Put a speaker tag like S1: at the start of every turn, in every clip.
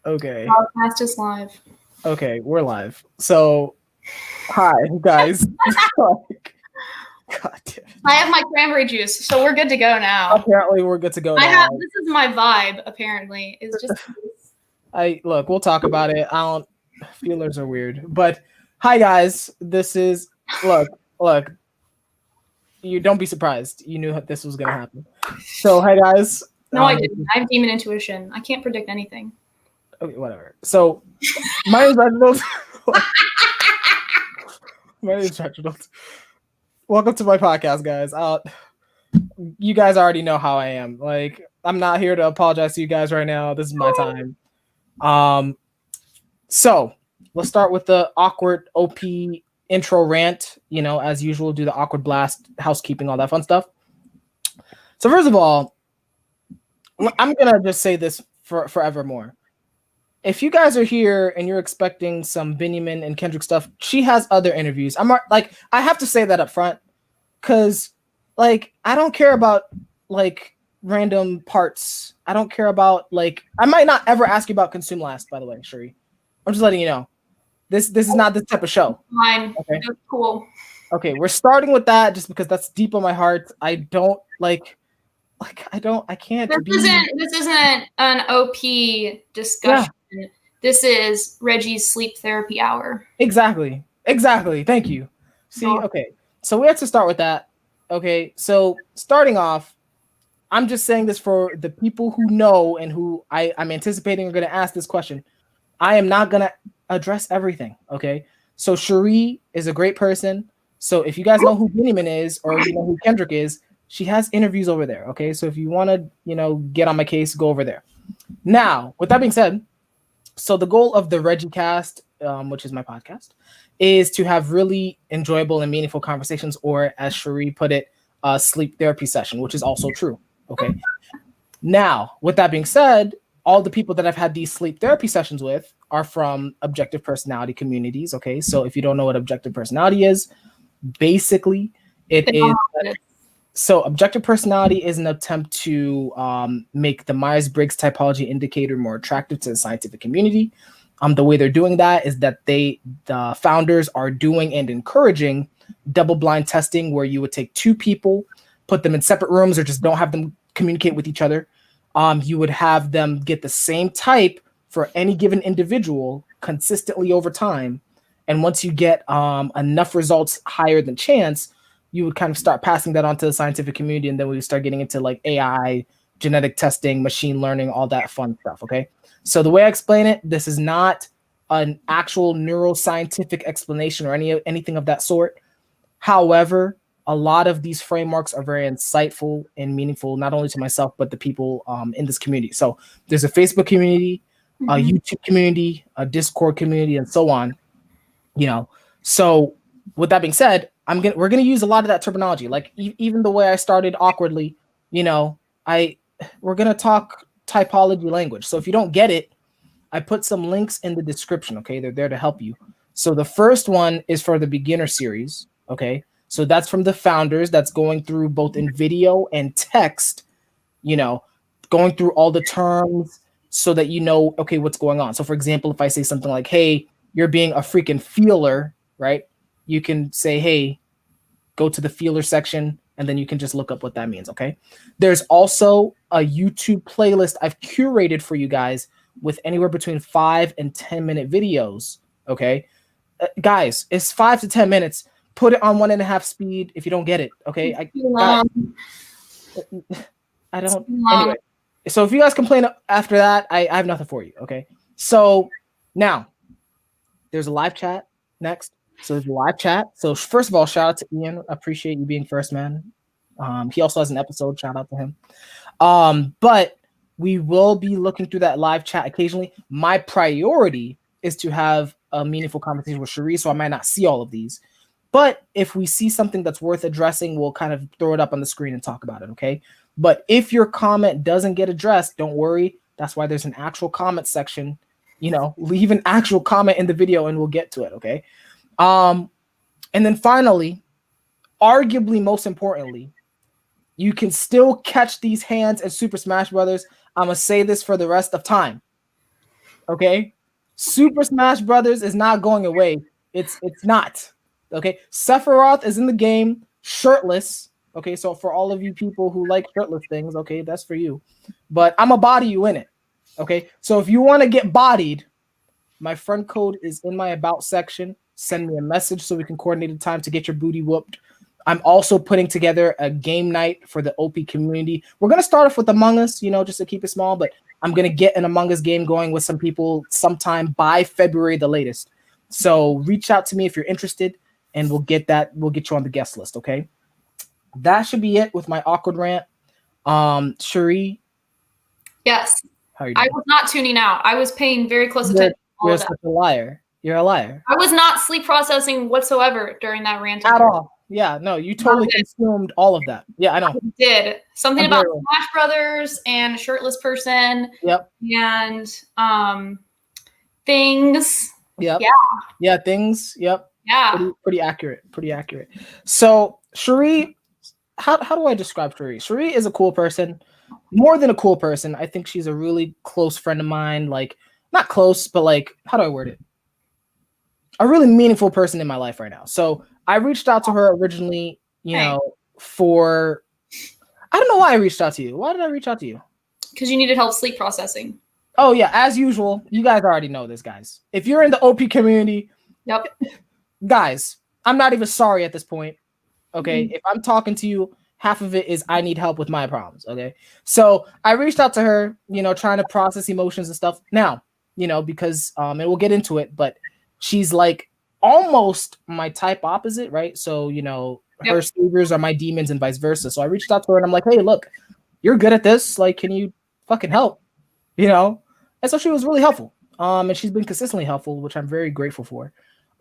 S1: Okay.
S2: Podcast is live.
S1: Okay, we're live. So, hi guys. God damn.
S2: I have my cranberry juice, so we're good to go now.
S1: Apparently, we're good to go now.
S2: This is my vibe. Apparently, it's just.
S1: Look. We'll talk about it. Feelers are weird, but hi guys. This is look. You don't be surprised. You knew this was gonna happen. So, hi guys.
S2: No, I didn't. I have demon intuition. I can't predict anything.
S1: Okay, whatever. So, my name's Reginald. My name's Reginald. Welcome to my podcast, guys. You guys already know how I am. Like, I'm not here to apologize to you guys right now. This is my time. So let's start with the awkward OP intro rant. You know, as usual, do the awkward blast, housekeeping, all that fun stuff. So first of all, I'm gonna just say this forevermore. If you guys are here and you're expecting some Benjamin and Kendrick stuff, she has other interviews. I have to say that up front, because I don't care about random parts. I don't care about I might not ever ask you about Consume Last, by the way, Cherie. I'm just letting you know. This is not this type of show.
S2: Fine.
S1: Okay.
S2: That's cool.
S1: Okay, we're starting with that just because that's deep on my heart. I don't I can't.
S2: This isn't an OP discussion. Yeah. This is Reggie's sleep therapy hour.
S1: Exactly. Thank you. See, okay. So we have to start with that. Okay. So starting off, I'm just saying this for the people who know and who I'm anticipating are going to ask this question. I am not going to address everything. Okay. So Cherie is a great person. So if you guys know who Benjamin is or you know who Kendrick is, she has interviews over there. Okay. So if you want to, get on my case, go over there. Now, with that being said, so the goal of the RegiCast, which is my podcast, is to have really enjoyable and meaningful conversations, or as Cherie put it, a sleep therapy session, which is also true. Okay. Now, with that being said, all the people that I've had these sleep therapy sessions with are from objective personality communities. Okay. So if you don't know what objective personality is, basically it is. So objective personality is an attempt to make the Myers-Briggs typology indicator more attractive to the scientific community. The way they're doing that is that the founders are doing and encouraging double-blind testing, where you would take two people, put them in separate rooms, or just don't have them communicate with each other. You would have them get the same type for any given individual consistently over time. And once you get enough results higher than chance, you would kind of start passing that on to the scientific community, and then we would start getting into AI, genetic testing, machine learning, all that fun stuff, okay? So the way I explain it, this is not an actual neuroscientific explanation or anything of that sort. However, a lot of these frameworks are very insightful and meaningful, not only to myself, but the people in this community. So there's a Facebook community, a YouTube community, a Discord community, and so on, So with that being said, we're gonna use a lot of that terminology. Even the way I started awkwardly, we're gonna talk typology language. So if you don't get it, I put some links in the description. Okay, they're there to help you. So the first one is for the beginner series. Okay, so that's from the founders. That's going through both in video and text. Going through all the terms so that okay, what's going on. So for example, if I say something like, "Hey, you're being a freaking feeler," right? You can say, "Hey, go to the feeler section," and then you can just look up what that means, okay? There's also a YouTube playlist I've curated for you guys with anywhere between 5 and 10-minute videos, okay? Guys, it's 5 to 10 minutes. Put it on 1.5 speed if you don't get it, okay? I don't. Anyway, so if you guys complain after that, I have nothing for you, okay? So now, there's a live chat next. So there's a live chat. So first of all, shout out to Ian. Appreciate you being first, man. He also has an episode. Shout out to him. But we will be looking through that live chat occasionally. My priority is to have a meaningful conversation with Cherie, so I might not see all of these. But if we see something that's worth addressing, we'll kind of throw it up on the screen and talk about it, okay? But if your comment doesn't get addressed, don't worry. That's why there's an actual comment section. Leave an actual comment in the video and we'll get to it, okay? And then finally, arguably most importantly, you can still catch these hands at Super Smash Brothers. I'm going to say this for the rest of time. Okay, Super Smash Brothers is not going away. It's not. Okay, Sephiroth is in the game shirtless. Okay, so for all of you people who like shirtless things, okay, that's for you. But I'm gonna body you in it. Okay, so if you want to get bodied, my friend code is in my about section. Send me a message so we can coordinate a time to get your booty whooped. I'm also putting together a game night for the OP community. We're gonna start off with Among Us, just to keep it small, but I'm gonna get an Among Us game going with some people sometime by February the latest. So reach out to me if you're interested, and we'll get you on the guest list. Okay, that should be it with my awkward rant. Cherie,
S2: Yes.
S1: how are you doing?
S2: I was not tuning out. I was paying very close attention.
S1: You're such a liar. You're a liar.
S2: I was not sleep processing whatsoever during that rant.
S1: At all. Yeah, no, you totally consumed all of that. Yeah, I know.
S2: I did. Something about Smash Brothers and a shirtless person.
S1: Yep.
S2: And things.
S1: Yep.
S2: Yeah.
S1: Yeah, things. Yep.
S2: Yeah.
S1: Pretty accurate. Pretty accurate. So, Cherie, how do I describe Cherie? Cherie is a cool person. More than a cool person. I think she's a really close friend of mine. Like, not close, but like, how do I word it? A really meaningful person in my life right now. So I reached out to her originally, for, I don't know why I reached out to you. Why did I reach out to you?
S2: Because you needed help sleep processing.
S1: Oh yeah, as usual. You guys already know this, guys. If you're in the OP community,
S2: yep,
S1: guys, I'm not even sorry at this point. Okay, if I'm talking to you, half of it is I need help with my problems. Okay, so I reached out to her, trying to process emotions and stuff. Now, because and we'll get into it, but she's like almost my type opposite, right? So, her saviors are my demons and vice versa. So I reached out to her and I'm like, hey, look, you're good at this. Like, can you fucking help? And so she was really helpful. And she's been consistently helpful, which I'm very grateful for.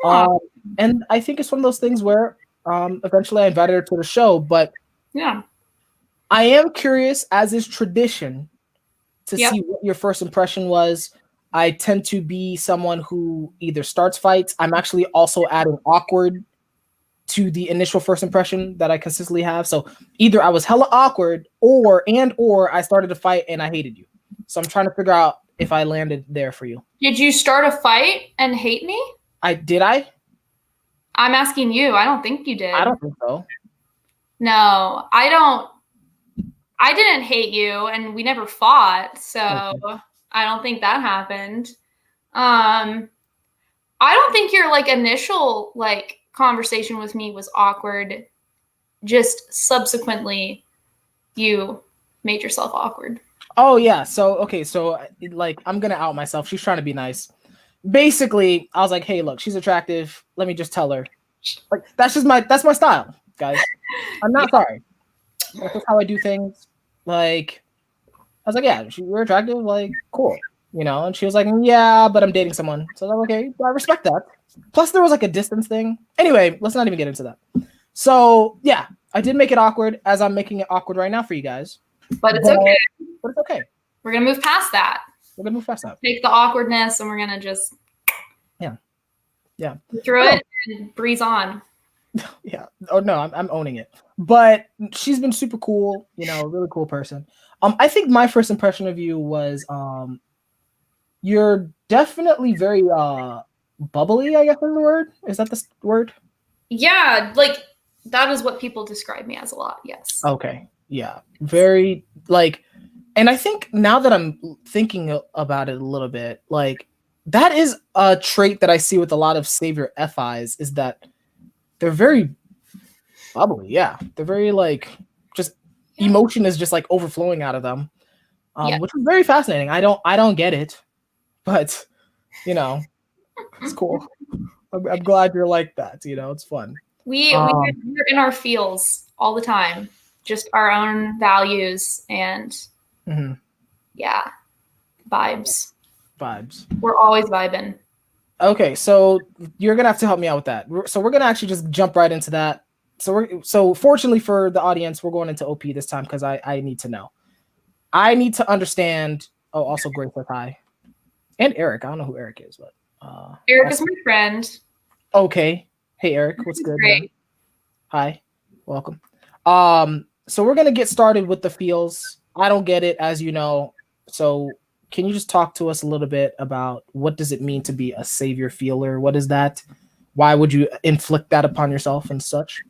S1: And I think it's one of those things where eventually I invited her to the show, but
S2: yeah,
S1: I am curious, as is tradition, to see what your first impression was. I tend to be someone who either starts fights. I'm actually also adding awkward to the initial first impression that I consistently have. So either I was hella awkward or I started a fight and I hated you. So I'm trying to figure out if I landed there for you.
S2: Did you start a fight and hate me?
S1: Did I?
S2: I'm asking you. I don't think you did.
S1: I don't think so.
S2: No, I didn't hate you and we never fought. So okay. I don't think that happened. I don't think your initial conversation with me was awkward. Just subsequently you made yourself awkward.
S1: Oh yeah. So okay, so I'm gonna out myself. She's trying to be nice. Basically, I was like, hey, look, she's attractive. Let me just tell her. That's my style, guys. I'm not sorry. That's just how I do things. I was like, yeah, you're attractive, cool. And she was like, yeah, but I'm dating someone. So I was like, okay, I respect that. Plus there was a distance thing. Anyway, let's not even get into that. So yeah, I did make it awkward as I'm making it awkward right now for you guys.
S2: But it's okay.
S1: But it's okay.
S2: We're going to move past that.
S1: We're going to move past that.
S2: Take the awkwardness and we're going to just through it and breeze on.
S1: Yeah. Oh no, I'm owning it. But she's been super cool, really cool person. I think my first impression of you was you're definitely very bubbly, I guess is the word. Is that the word?
S2: Yeah, that is what people describe me as a lot, yes.
S1: Okay. Yeah. Very and I think now that I'm thinking about it a little bit, that is a trait that I see with a lot of savior FIs is that they're very bubbly. Yeah. They're very just emotion is just overflowing out of them. Which is very fascinating. I don't get it, but it's cool. I'm glad you're like that. It's fun.
S2: We're in our feels all the time, just our own values and vibes. We're always vibing.
S1: Okay, so you're gonna have to help me out with that. So we're gonna actually just jump right into that. So fortunately for the audience, we're going into OP this time because I need to know. I need to understand. Oh, also Grace says hi, and Eric. I don't know who Eric is, but
S2: Eric is my friend.
S1: Okay. Hey Eric, what's good?
S2: Great.
S1: Hi, welcome. So we're gonna get started with the feels. I don't get it, as you know. So can you just talk to us a little bit about what does it mean to be a savior feeler? What is that? Why would you inflict that upon yourself and such?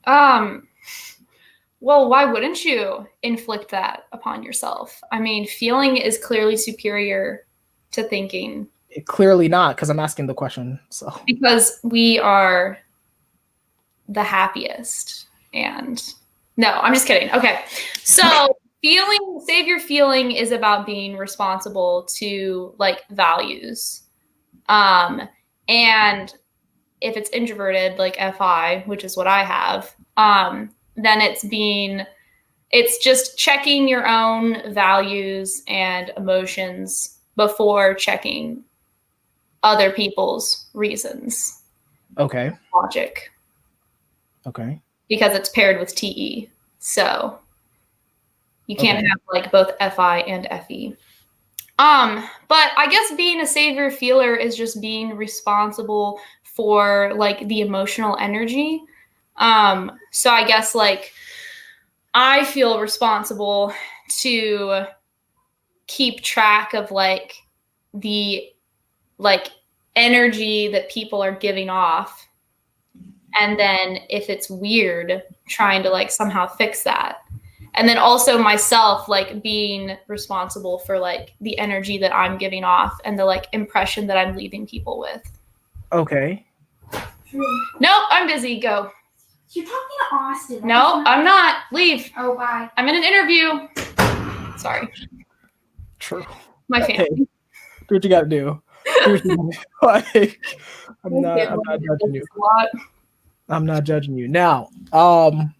S2: Well, why wouldn't you inflict that upon yourself? I mean, feeling is clearly superior to thinking.
S1: Clearly not, because I'm asking the question. So
S2: because we are the happiest. And no, I'm just kidding. Okay. So savior feeling is about being responsible to like values. And if it's introverted, like FI, which is what I have, then it's just checking your own values and emotions before checking other people's reasons.
S1: Okay.
S2: Logic.
S1: Okay.
S2: Because it's paired with TE. So you can't have like both FI and FE. But I guess being a savior feeler is just being responsible for like the emotional energy. So I guess like I feel responsible to keep track of like the like energy that people are giving off. And then if it's weird, trying to like somehow fix that. And then also myself, like being responsible for like the energy that I'm giving off and the like impression that I'm leaving people with.
S1: Okay.
S2: Nope, I'm busy. Go.
S3: You're talking to Austin.
S2: No, I'm not. Leave.
S3: Oh, bye.
S2: I'm in an interview. Sorry.
S1: True.
S2: My family.
S1: Okay. Do what you gotta do. Like, I'm not judging you. I'm not judging you. Now, I'm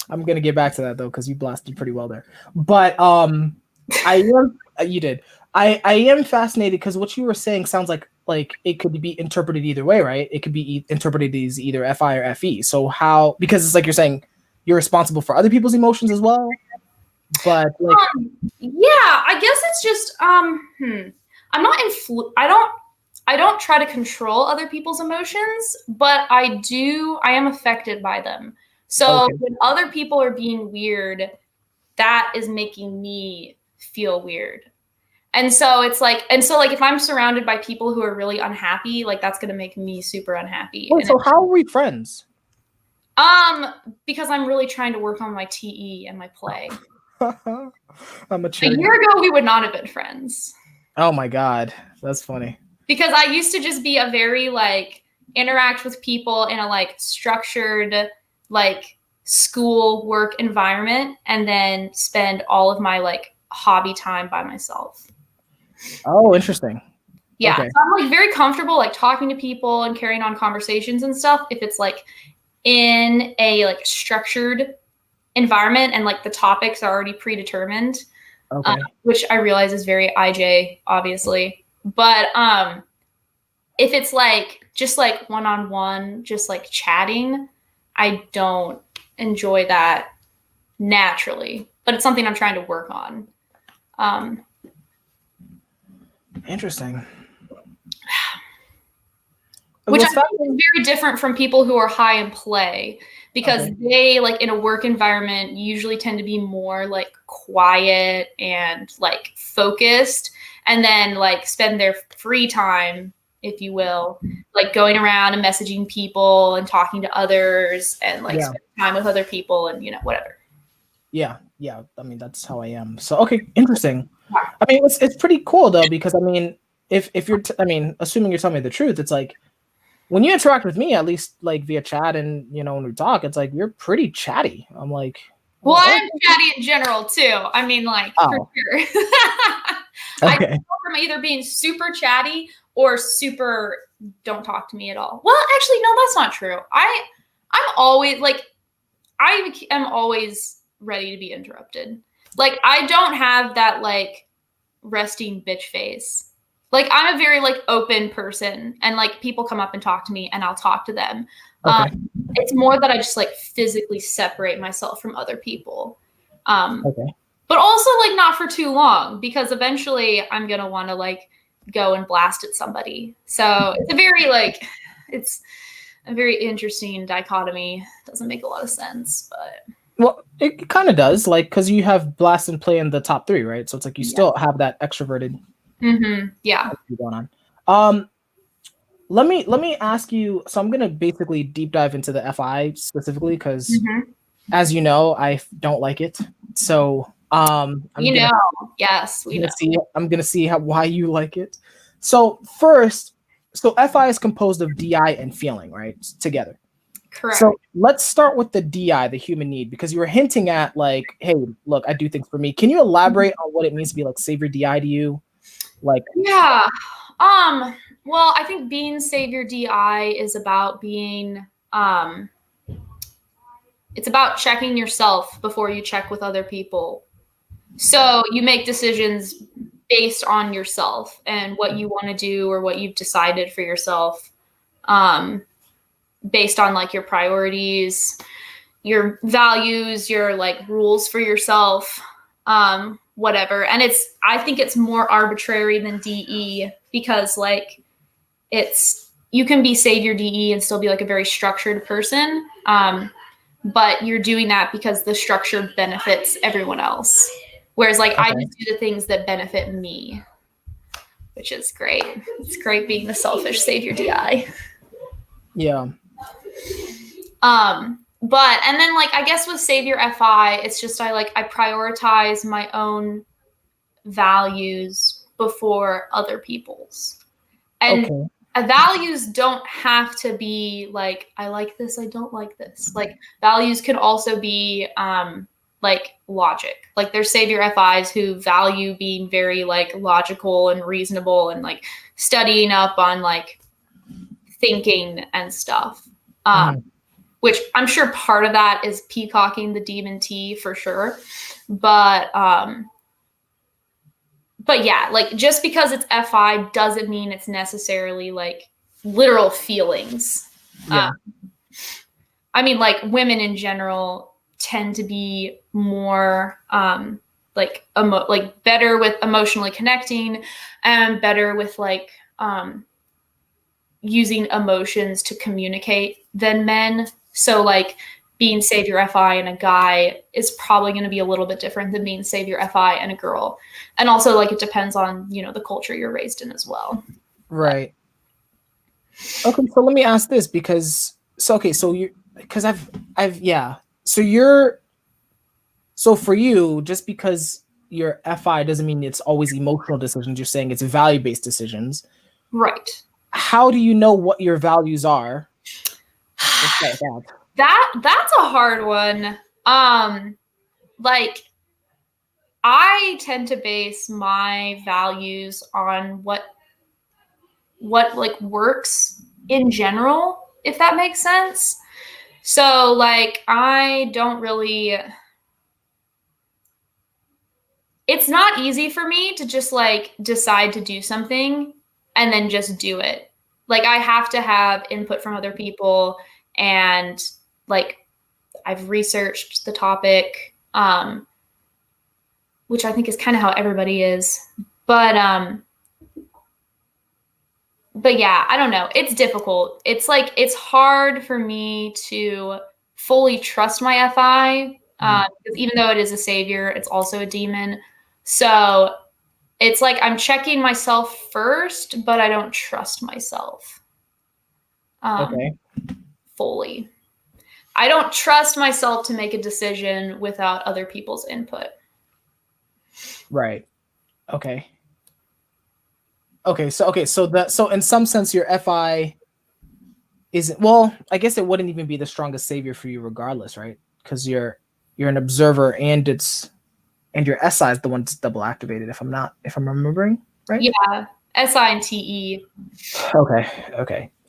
S1: gonna get back to that though, because you blasted pretty well there. But you did. I am fascinated because what you were saying sounds like it could be interpreted either way, right? It could be interpreted as either FI or FE. So how? Because it's like you're saying you're responsible for other people's emotions as well. But like,
S2: yeah, I guess it's just I'm not I don't try to control other people's emotions, but I am affected by them. So when other people are being weird, that is making me feel weird. And so it's like, if I'm surrounded by people who are really unhappy, like that's going to make me super unhappy.
S1: Wait, so how are we friends?
S2: Because I'm really trying to work on my TE and my play.
S1: I'm a
S2: year ago, we would not have been friends.
S1: Oh my God. That's funny.
S2: Because I used to just be a very like interact with people in a like structured like school work environment and then spend all of my like hobby time by myself.
S1: Oh, interesting.
S2: Yeah. Okay. So I'm like very comfortable like talking to people and carrying on conversations and stuff if it's like in a like structured environment and like the topics are already predetermined. Okay. Which I realize is very IJ, obviously. But if it's like just like one-on-one, just like chatting, I don't enjoy that naturally. But it's something I'm trying to work on.
S1: Interesting.
S2: Which I think is very different from people who are high in play. Because they, like, in a work environment, usually tend to be more, like, quiet and, like, focused. And then, like, spend their free time, if you will, like, going around and messaging people and talking to others and, like, spending time with other people and, you know, whatever.
S1: Yeah. Yeah. I mean, that's how I am. So, okay. Interesting. I mean, it's pretty cool, though, because, I mean, if you're, assuming you're telling me the truth, it's like, when you interact with me, at least like via chat and, you know, when we talk, it's like, you're pretty chatty. I'm like,
S2: well, I'm chatty in general too. I mean, like, for sure. I go from either being super chatty or super don't talk to me at all. Well, actually, no, that's not true. I'm always like, I am always ready to be interrupted. Like, I don't have that like resting bitch face. Like, I'm a very, like, open person, and, like, people come up and talk to me, and I'll talk to them. It's more that I just, like, physically separate myself from other people. But also, like, not for too long, because eventually I'm going to want to, like, go and blast at somebody. So it's a very, like, it's a very interesting dichotomy. Doesn't make a lot of sense, but...
S1: Well, it kind of does, like, because you have blast and play in the top 3, right? So it's like you still have that extroverted
S2: Yeah.
S1: going on. Let me ask you. So I'm gonna basically deep dive into the FI specifically because, as you know, I don't like it. So I'm gonna see why you like it. So first, so FI is composed of DI and feeling, right? Together.
S2: Correct.
S1: So let's start with the DI, the human need, because you were hinting at like, hey, look, I do things for me. Can you elaborate on what it means to be like savior DI to you? Like,
S2: yeah. Well, I think being savior DI is about being it's about checking yourself before you check with other people. So you make decisions based on yourself and what you want to do or what you've decided for yourself, based on like your priorities, your values, your like rules for yourself, whatever. And I think it's more arbitrary than DE because like you can be savior DE and still be like a very structured person. But you're doing that because the structure benefits everyone else. Whereas like I just do the things that benefit me, which is great. It's great being the selfish savior DI.
S1: Yeah.
S2: But and then like I guess with savior FI, it's just I prioritize my own values before other people's. And values don't have to be like I like this, I don't like this. Like values could also be like logic. Like there's savior FIs who value being very like logical and reasonable and like studying up on like thinking and stuff. Which I'm sure part of that is peacocking the demon T for sure. But yeah, like just because it's FI doesn't mean it's necessarily like literal feelings.
S1: Yeah.
S2: I mean, like women in general tend to be more like better with emotionally connecting and better with like using emotions to communicate than men. So like being savior FI and a guy is probably going to be a little bit different than being savior FI and a girl. And also like it depends on, the culture you're raised in as well.
S1: Right. Okay. So let me ask this so for you, just because you're FI doesn't mean it's always emotional decisions. You're saying it's value-based decisions.
S2: Right.
S1: How do you know what your values are?
S2: That's a hard one. Like I tend to base my values on what like works in general, if that makes sense. So like I don't really, it's not easy for me to just like decide to do something and then just do it. Like I have to have input from other people and like I've researched the topic, which I think is kind of how everybody is. But yeah, I don't know. It's difficult. It's like, it's hard for me to fully trust my FI, because even though it is a savior, it's also a demon. So it's like I'm checking myself first, but I don't trust myself fully. I don't trust myself to make a decision without other people's input.
S1: Right. Okay. So in some sense your FI isn't, well, I guess it wouldn't even be the strongest savior for you regardless, right? Because you're an observer and your SI is the one that's double activated, if I'm remembering right.
S2: Yeah, SI and TE.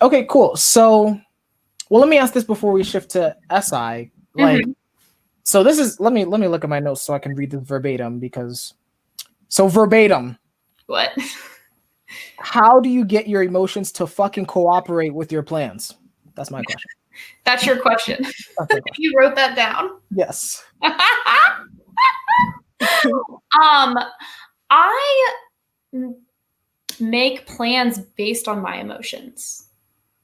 S1: Okay, cool. So well, let me ask this before we shift to SI. Like, so this is, let me look at my notes so I can read this verbatim verbatim.
S2: What?
S1: How do you get your emotions to fucking cooperate with your plans? That's my question.
S2: That's your question. You wrote that down?
S1: Yes.
S2: I make plans based on my emotions.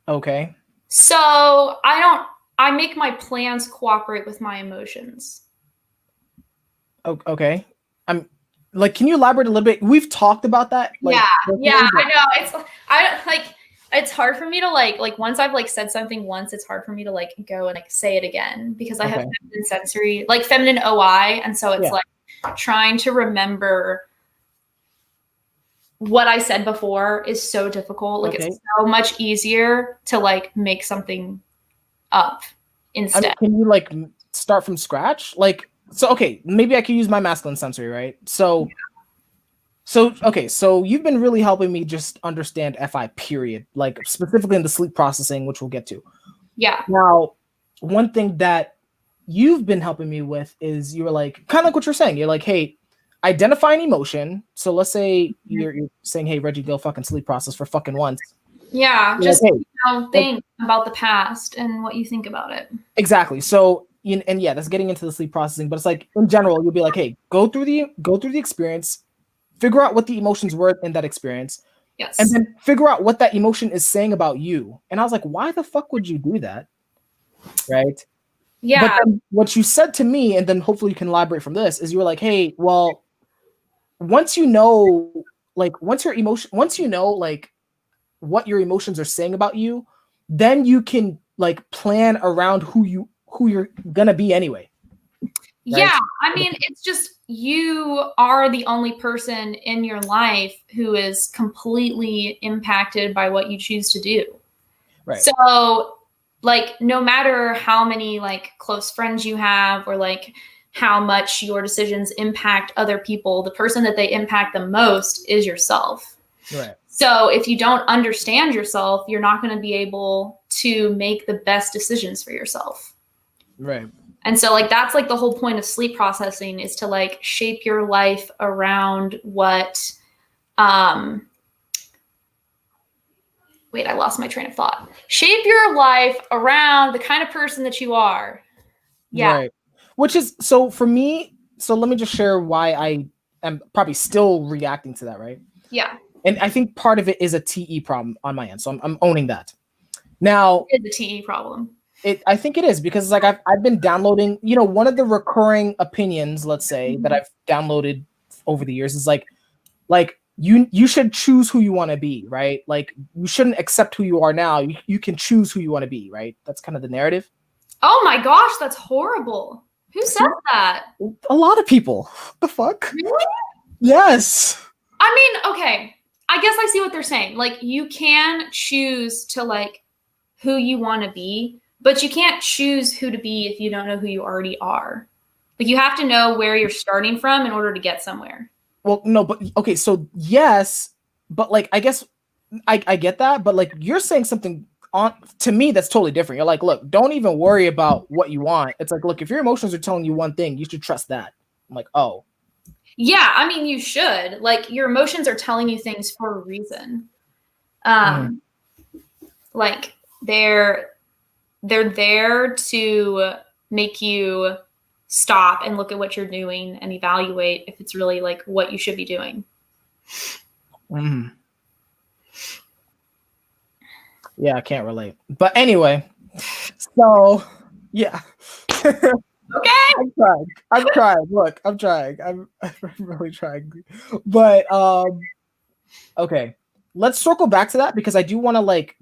S1: Okay.
S2: So I don't I make my plans cooperate with my emotions.
S1: Okay. I'm like, can you elaborate a little bit? We've talked about that. Like,
S2: yeah, I know. It's hard for me to like once I've like said something once, it's hard for me to like go and like say it again because I have feminine sensory, like feminine OI, and so it's like trying to remember what I said before is so difficult. Like it's so much easier to like make something up instead.
S1: I mean, can you like start from scratch? Like, so okay, maybe I could use my masculine sensory, right? So okay, so you've been really helping me just understand FI period, like specifically in the sleep processing, which we'll get to.
S2: Yeah.
S1: Now, one thing that you've been helping me with is you're like, kind of like what you're saying. You're like, hey, identify an emotion. So let's say you're saying, hey, Reggie, go fucking sleep process for fucking once.
S2: Yeah, just think about the past and what you think about it.
S1: Exactly. So, and yeah, that's getting into the sleep processing, but it's like in general, you'll be like, hey, go through the experience, figure out what the emotions were in that experience.
S2: Yes.
S1: And then figure out what that emotion is saying about you. And I was like, why the fuck would you do that? Right?
S2: Yeah.
S1: But then what you said to me, and then hopefully you can elaborate from this, is you were like, hey, well, once you know, like, once you know, like, what your emotions are saying about you, then you can like plan around who you're gonna be anyway. Right?
S2: Yeah, I mean, it's just you are the only person in your life who is completely impacted by what you choose to do.
S1: Right.
S2: So, like, no matter how many like close friends you have or like how much your decisions impact other people, the person that they impact the most is yourself.
S1: Right.
S2: So if you don't understand yourself, you're not going to be able to make the best decisions for yourself.
S1: Right.
S2: And so like that's like the whole point of sleep processing is to like shape your life around what wait, I lost my train of thought. Shape your life around the kind of person that you are. Yeah.
S1: Right. Which is, so for me, so let me just share why I am probably still reacting to that, right?
S2: Yeah.
S1: And I think part of it is a TE problem on my end. So I'm owning that. Now,
S2: it's a TE problem.
S1: I think it is because like I've been downloading, one of the recurring opinions, let's say, that I've downloaded over the years is like you should choose who you want to be, right? Like you shouldn't accept who you are now. You can choose who you want to be, right? That's kind of the narrative.
S2: Oh my gosh, that's horrible. Who said that?
S1: A lot of people. What the fuck?
S2: Really?
S1: Yes.
S2: I mean, okay. I guess I see what they're saying. Like you can choose to like who you want to be, but you can't choose who to be if you don't know who you already are. Like you have to know where you're starting from in order to get somewhere.
S1: Well, no, but okay, so yes, but like I guess I get that, but like you're saying something to me that's totally different. You're like, look, don't even worry about what you want. It's like, look, if your emotions are telling you one thing, you should trust that. I'm like, oh.
S2: Yeah, I mean, you should. Like your emotions are telling you things for a reason. Like they're there to make you stop and look at what you're doing and evaluate if it's really like what you should be doing.
S1: Yeah, I can't relate. But anyway, so yeah.
S2: Okay.
S1: I'm trying. Look, I'm trying. I'm really trying. But okay. Let's circle back to that because I do want to like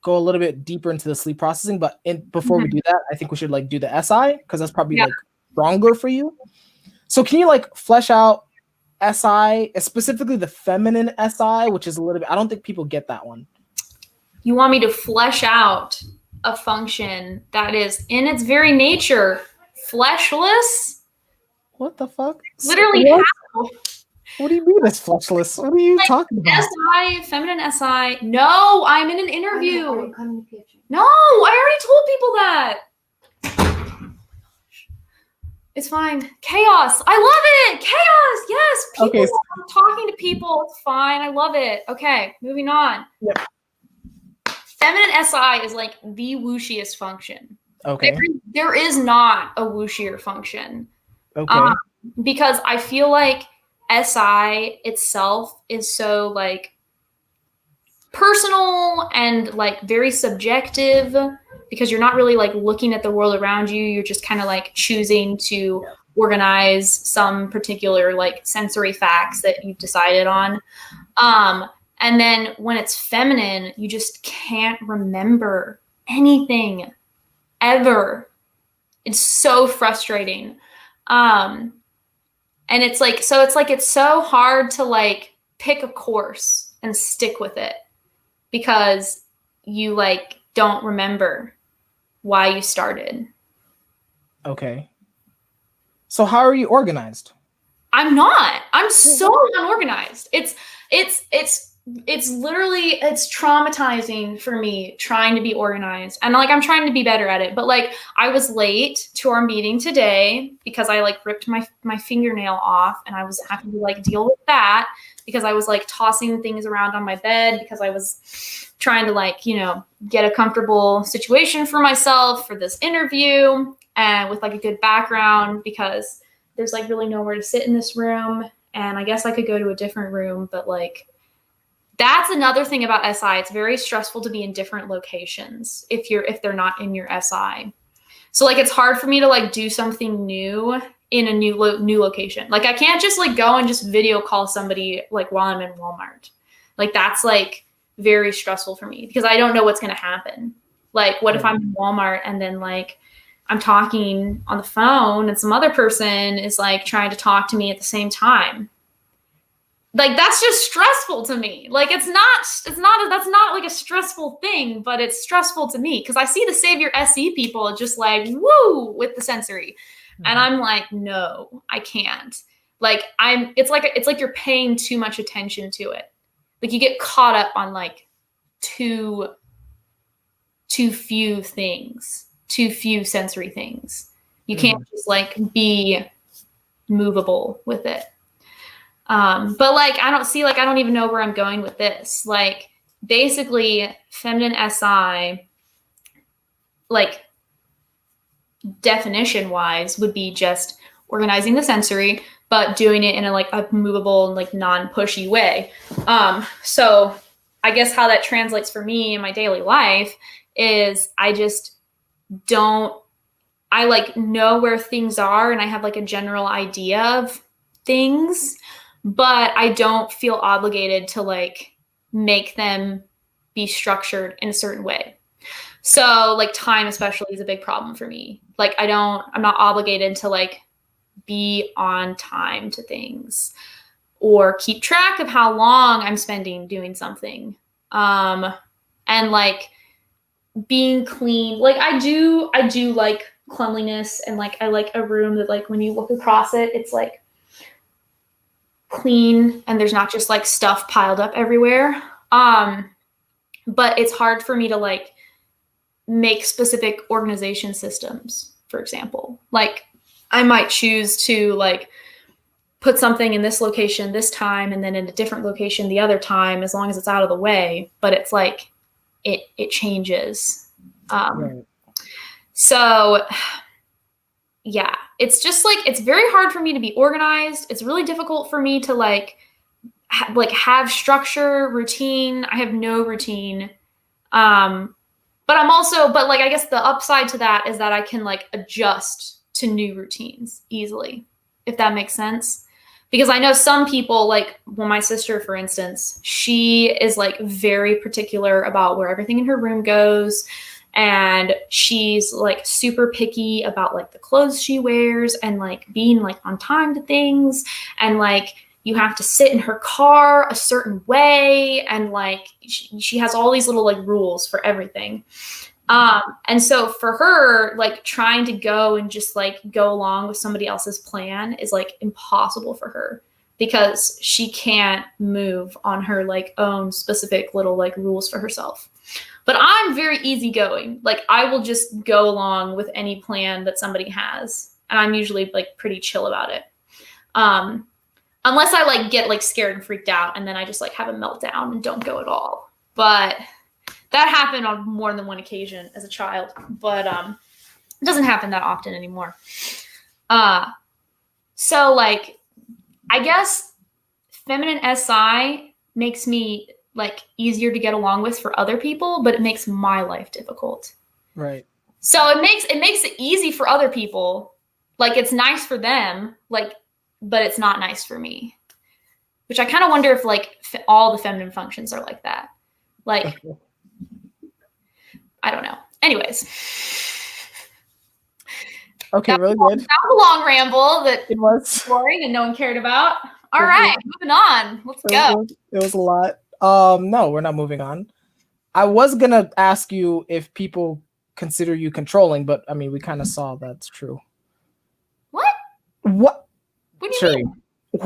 S1: go a little bit deeper into the sleep processing. But before we do that, I think we should like do the SI because that's probably like stronger for you. So can you like flesh out SI, specifically the feminine SI, which is a little bit, I don't think people get that one.
S2: You want me to flesh out a function that is in its very nature fleshless?
S1: What the fuck?
S2: Literally how?
S1: What do you mean it's fleshless? What are you talking about?
S2: SI, feminine SI. No, I'm in an interview. No, I already told people that. It's fine. Chaos. I love it. Chaos. Yes. People talking to people. It's fine. I love it. Okay. Moving on.
S1: Yep.
S2: Feminine SI is like the whooshiest function.
S1: Okay.
S2: There is not a whooshier function.
S1: Okay.
S2: Because I feel like SI itself is so like personal and like very subjective, because you're not really like looking at the world around you. You're just kind of like choosing to organize some particular like sensory facts that you've decided on. And then when it's feminine, you just can't remember anything ever. It's so frustrating. And it's like, it's so hard to like pick a course and stick with it because you like don't remember why you started.
S1: Okay. So how are you organized?
S2: I'm not. I'm so unorganized. It's literally, it's traumatizing for me trying to be organized. And like, I'm trying to be better at it. But like, I was late to our meeting today because I like ripped my fingernail off, and I was having to like deal with that because I was like tossing things around on my bed because I was trying to like, you know, get a comfortable situation for myself for this interview and with like a good background, because there's like really nowhere to sit in this room. And I guess I could go to a different room, but like, that's another thing about SI. It's very stressful to be in different locations if they're not in your SI. So like, it's hard for me to like do something new in a new location. Like I can't just like go and just video call somebody like while I'm in Walmart. Like that's like very stressful for me because I don't know what's going to happen. Like what if I'm in Walmart and then like I'm talking on the phone and some other person is like trying to talk to me at the same time? Like that's just stressful to me. Like that's not like a stressful thing, but it's stressful to me because I see the Savior SE people just like woo with the sensory. And I'm like, no, I can't. Like it's like you're paying too much attention to it. Like you get caught up on like too few things, too few sensory things. You can't just like be movable with it. But like, I don't even know where I'm going with this. Like basically feminine SI, like definition wise would be just organizing the sensory, but doing it in a like a movable and like non-pushy way. So I guess how that translates for me in my daily life is I like know where things are and I have like a general idea of things, but I don't feel obligated to like make them be structured in a certain way. So like time especially is a big problem for me. Like I'm not obligated to like be on time to things or keep track of how long I'm spending doing something. And like being clean, like I do like cleanliness, and like I like a room that like when you look across it, it's like clean and there's not just like stuff piled up everywhere. But it's hard for me to like make specific organization systems, for example. Like I might choose to like put something in this location this time and then in a different location the other time, as long as it's out of the way, but it's like it changes.
S1: Right.
S2: So yeah, it's just like, it's very hard for me to be organized. It's really difficult for me to like have structure, routine. I have no routine. But like, I guess the upside to that is that I can like adjust to new routines easily, if that makes sense. Because I know some people, like, well, my sister, for instance, she is like very particular about where everything in her room goes. And she's like super picky about like the clothes she wears and like being like on time to things. And like, you have to sit in her car a certain way. And like, she has all these little like rules for everything. And so for her, like trying to go and just like go along with somebody else's plan is like impossible for her because she can't move on her like own specific little like rules for herself. But I'm very easygoing. Like I will just go along with any plan that somebody has. And I'm usually like pretty chill about it. Unless I like get like scared and freaked out and then I just like have a meltdown and don't go at all. But that happened on more than one occasion as a child, but it doesn't happen that often anymore. So like, I guess feminine SI makes me like easier to get along with for other people, but it makes my life difficult.
S1: Right.
S2: So it makes it easy for other people. Like it's nice for them, like, but it's not nice for me. Which I kind of wonder if like all the feminine functions are like that. Like, I don't know. Anyways.
S1: Okay, really good.
S2: That was a long ramble that
S1: it was
S2: boring and no one cared about. All right, moving on. Let's go.
S1: It was a lot. No, we're not moving on. I was gonna ask you if people consider you controlling, but I mean, we kind of saw that's true.
S2: What?
S1: What?
S2: What do you mean?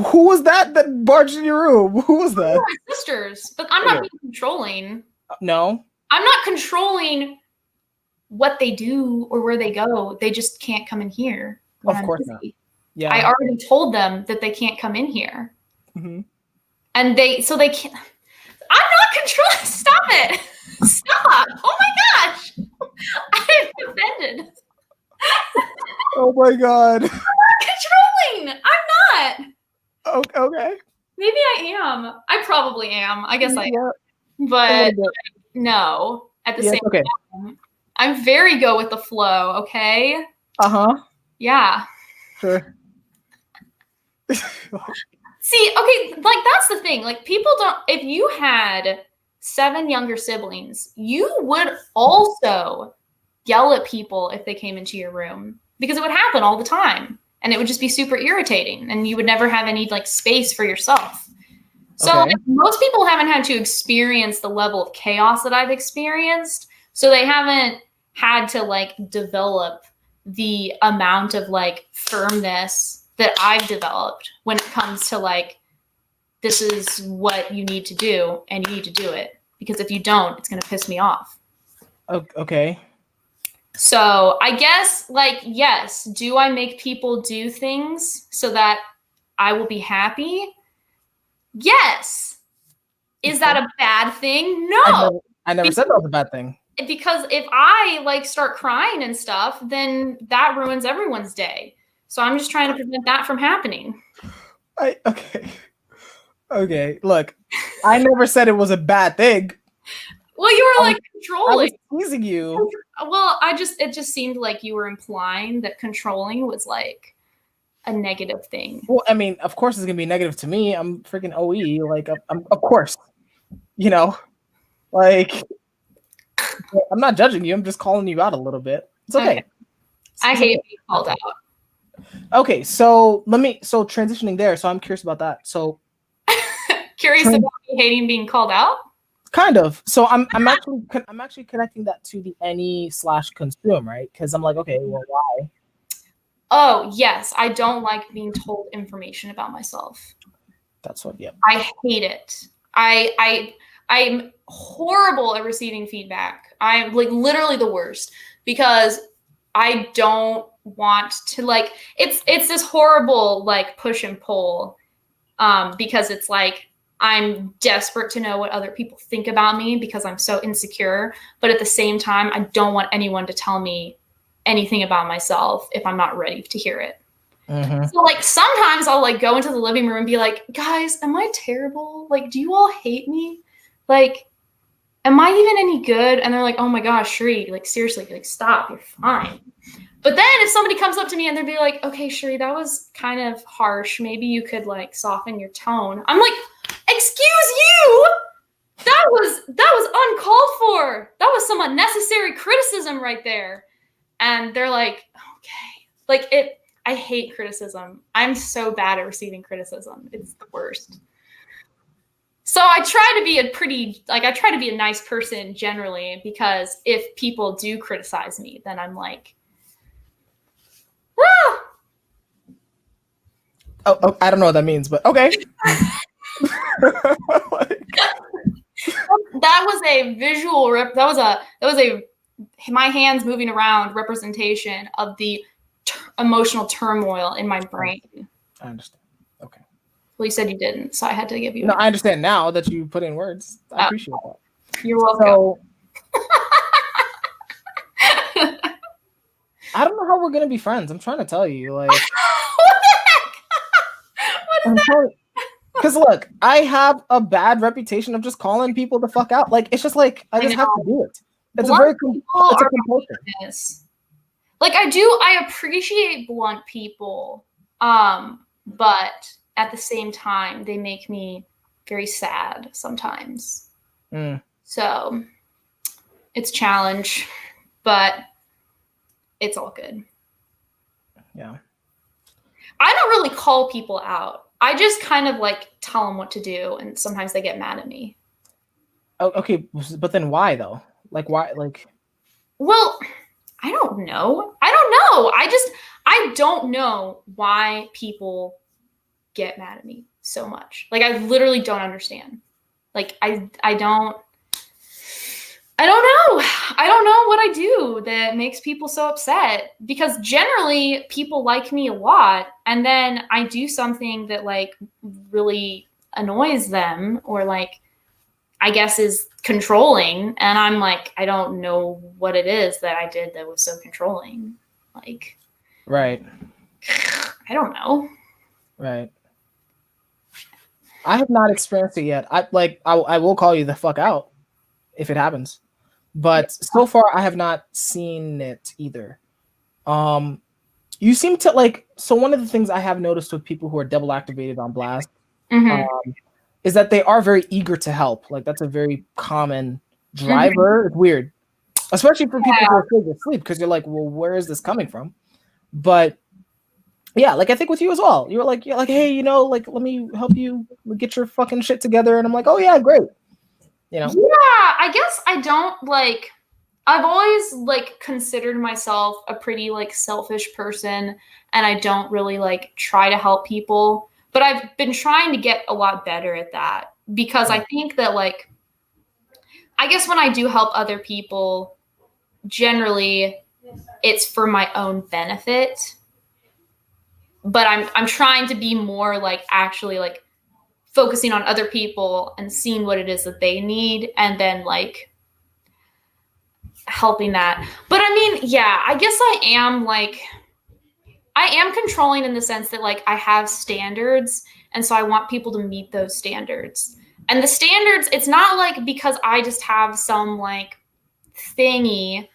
S1: Who was that barged in your room? Who was that?
S2: My sisters, but I'm not being controlling.
S1: No,
S2: I'm not controlling what they do or where they go. They just can't come in here.
S1: Of course not. Yeah,
S2: I already told them that they can't come in here, and they can't. I'm not controlling. Stop it! Stop! Oh my gosh! I'm offended.
S1: Oh my god!
S2: I'm not controlling. I'm not.
S1: Okay.
S2: Maybe I am. I probably am. I guess I am. But no. At the same time, I'm very go with the flow. Okay. Yeah.
S1: Sure.
S2: See, okay, like that's the thing. Like people don't. If you had 7 younger siblings, you would also yell at people if they came into your room because it would happen all the time. And it would just be super irritating and you would never have any like space for yourself. So like, most people haven't had to experience the level of chaos that I've experienced. So they haven't had to like develop the amount of like firmness that I've developed when it comes to like, this is what you need to do and you need to do it. Because if you don't, it's going to piss me off.
S1: Okay.
S2: So I guess, like, yes, do I make people do things so that I will be happy? Yes. Is that a bad thing? No.
S1: I never said that was a bad thing.
S2: Because if I, like, start crying and stuff, then that ruins everyone's day. So I'm just trying to prevent that from happening.
S1: Okay. Look, I never said it was a bad thing.
S2: Well, you were like controlling.
S1: I was teasing you.
S2: Well, it just seemed like you were implying that controlling was like a negative thing.
S1: Well, I mean, of course it's gonna be negative to me. I'm freaking OE. Like, of course, you know, like I'm not judging you. I'm just calling you out a little bit. It's okay.
S2: I hate being called out.
S1: Okay, so transitioning there. So I'm curious about that. So
S2: curious about you hating being called out.
S1: Kind of. So I'm actually connecting that to the any/consume, right? Because I'm like, okay, well, why?
S2: Oh yes, I don't like being told information about myself.
S1: That's what. Yeah.
S2: I hate it. I'm horrible at receiving feedback. I'm like literally the worst because I don't want to like. It's this horrible like push and pull, because it's like. I'm desperate to know what other people think about me because I'm so insecure. But at the same time, I don't want anyone to tell me anything about myself if I'm not ready to hear it. So like sometimes I'll like go into the living room and be like, guys, am I terrible? Like, do you all hate me? Like, am I even any good? And they're like, oh my gosh, Cherie, like seriously, like stop, you're fine. But then if somebody comes up to me and they'd be like, okay, Cherie, that was kind of harsh. Maybe you could like soften your tone. I'm like, excuse you? That was uncalled for. That was some unnecessary criticism right there. And they're like, okay. Like I hate criticism. I'm so bad at receiving criticism. It's the worst. So I try to be a nice person generally, because if people do criticize me, then I'm like, ah.
S1: Oh, I don't know what that means, but okay.
S2: That was a visual that was a my hands moving around representation of the emotional turmoil in my brain.
S1: I understand. Okay.
S2: Well, you said you didn't, so I had to give you.
S1: No, I understand now that you put in words. I appreciate that.
S2: You're welcome.
S1: So, I don't know how we're gonna be friends. I'm trying to tell you, like.
S2: What is that?
S1: Because look, I have a bad reputation of just calling people the fuck out. Like, it's just like I just have to do it. It's a very it's a compulsion.
S2: Like I appreciate blunt people, but at the same time, they make me very sad sometimes. So it's a challenge, but it's all good.
S1: Yeah.
S2: I don't really call people out. I just kind of like tell them what to do, and sometimes they get mad at me.
S1: Oh, okay, but then why though? Like why? Like,
S2: well, I don't know. I don't know why people get mad at me so much. Like, I literally don't understand. Like, I don't know. I don't know what I do that makes people so upset, because generally people like me a lot, and then I do something that like really annoys them, or like I guess is controlling, and I'm like, I don't know what it is that I did that was so controlling. Like,
S1: right.
S2: I don't know.
S1: Right. I have not experienced it yet. I will call you the fuck out if it happens. But so far I have not seen it either. You seem to like, so one of the things I have noticed with people who are double activated on Blast is that they are very eager to help. Like, that's a very common driver. It's weird, especially for people who are afraid to sleep, because you're like, well, where is this coming from? But yeah, like I think with you as well. You're like, hey, you know, like, let me help you get your fucking shit together. And I'm like, oh yeah, great. You know?
S2: Yeah, I guess I don't like, I've always like considered myself a pretty like selfish person, and I don't really like try to help people, but I've been trying to get a lot better at that, because I think that like, I guess when I do help other people, generally it's for my own benefit, but I'm trying to be more like actually like focusing on other people and seeing what it is that they need, and then like helping that. But I mean, yeah, I guess I am controlling in the sense that like I have standards, and so I want people to meet those standards. And the standards, it's not like because I just have some like thingy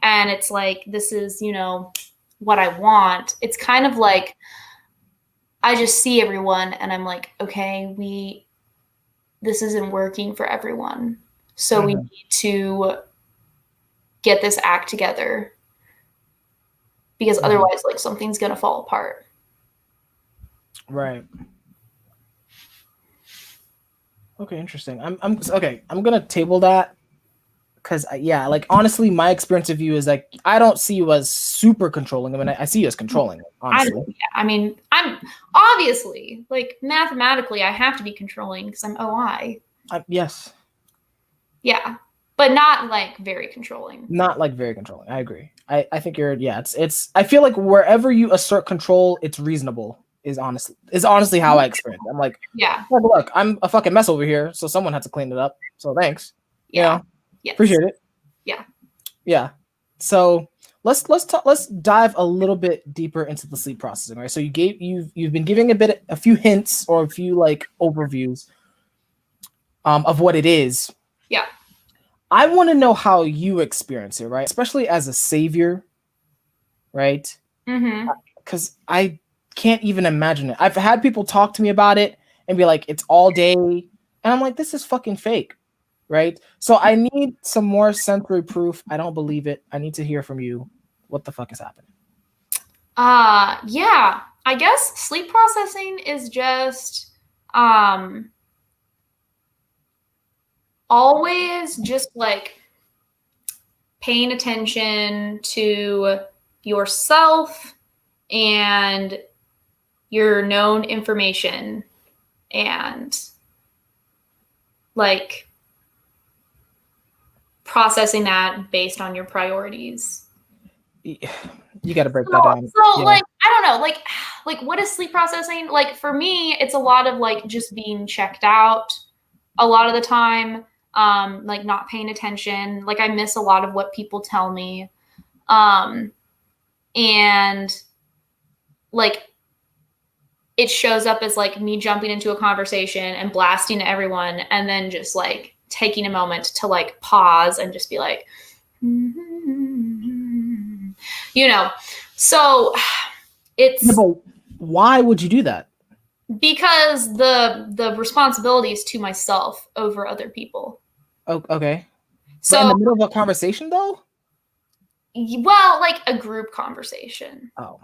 S2: and it's like, this is, you know, what I want. It's kind of like, I just see everyone and I'm like, okay, this isn't working for everyone. So we need to get this act together, because otherwise like something's going to fall apart.
S1: Right. Okay, interesting. I'm okay. I'm going to table that, because yeah, like honestly, my experience of you is like, I don't see you as super controlling. I mean, I see you as controlling, honestly.
S2: I mean, I'm obviously like mathematically, I have to be controlling because I'm OI.
S1: Yes.
S2: Yeah, but not like very controlling.
S1: Not like very controlling. I agree. I think you're. Yeah. It's. I feel like wherever you assert control, it's reasonable. Is honestly how I experience it. I'm like,
S2: yeah.
S1: Look, I'm a fucking mess over here, so someone had to clean it up. So thanks.
S2: Yeah.
S1: You know,
S2: yes.
S1: Appreciate it.
S2: Yeah.
S1: Yeah. So let's dive a little bit deeper into the sleep processing, right? So you've been giving a few hints or a few like overviews of what it is.
S2: Yeah.
S1: I want to know how you experience it, right? Especially as a savior, right? Because I can't even imagine it. I've had people talk to me about it and be like, it's all day. And I'm like, this is fucking fake, right? So I need some more sensory proof. I don't believe it. I need to hear from you. What the fuck is happening?
S2: Yeah. I guess sleep processing is just always just like paying attention to yourself and your known information, and like processing that based on your priorities.
S1: You got to break that down.
S2: So like, I don't know, like what is sleep processing? Like for me, it's a lot of like just being checked out a lot of the time, like not paying attention. Like I miss a lot of what people tell me. And like it shows up as like me jumping into a conversation and blasting at everyone, and then just like taking a moment to like pause and just be like, you know. So it's
S1: but why would you do that?
S2: because the responsibility is to myself over other people.
S1: Oh, okay.
S2: So
S1: but in the middle of a conversation, though.
S2: Well, like a group conversation.
S1: Oh.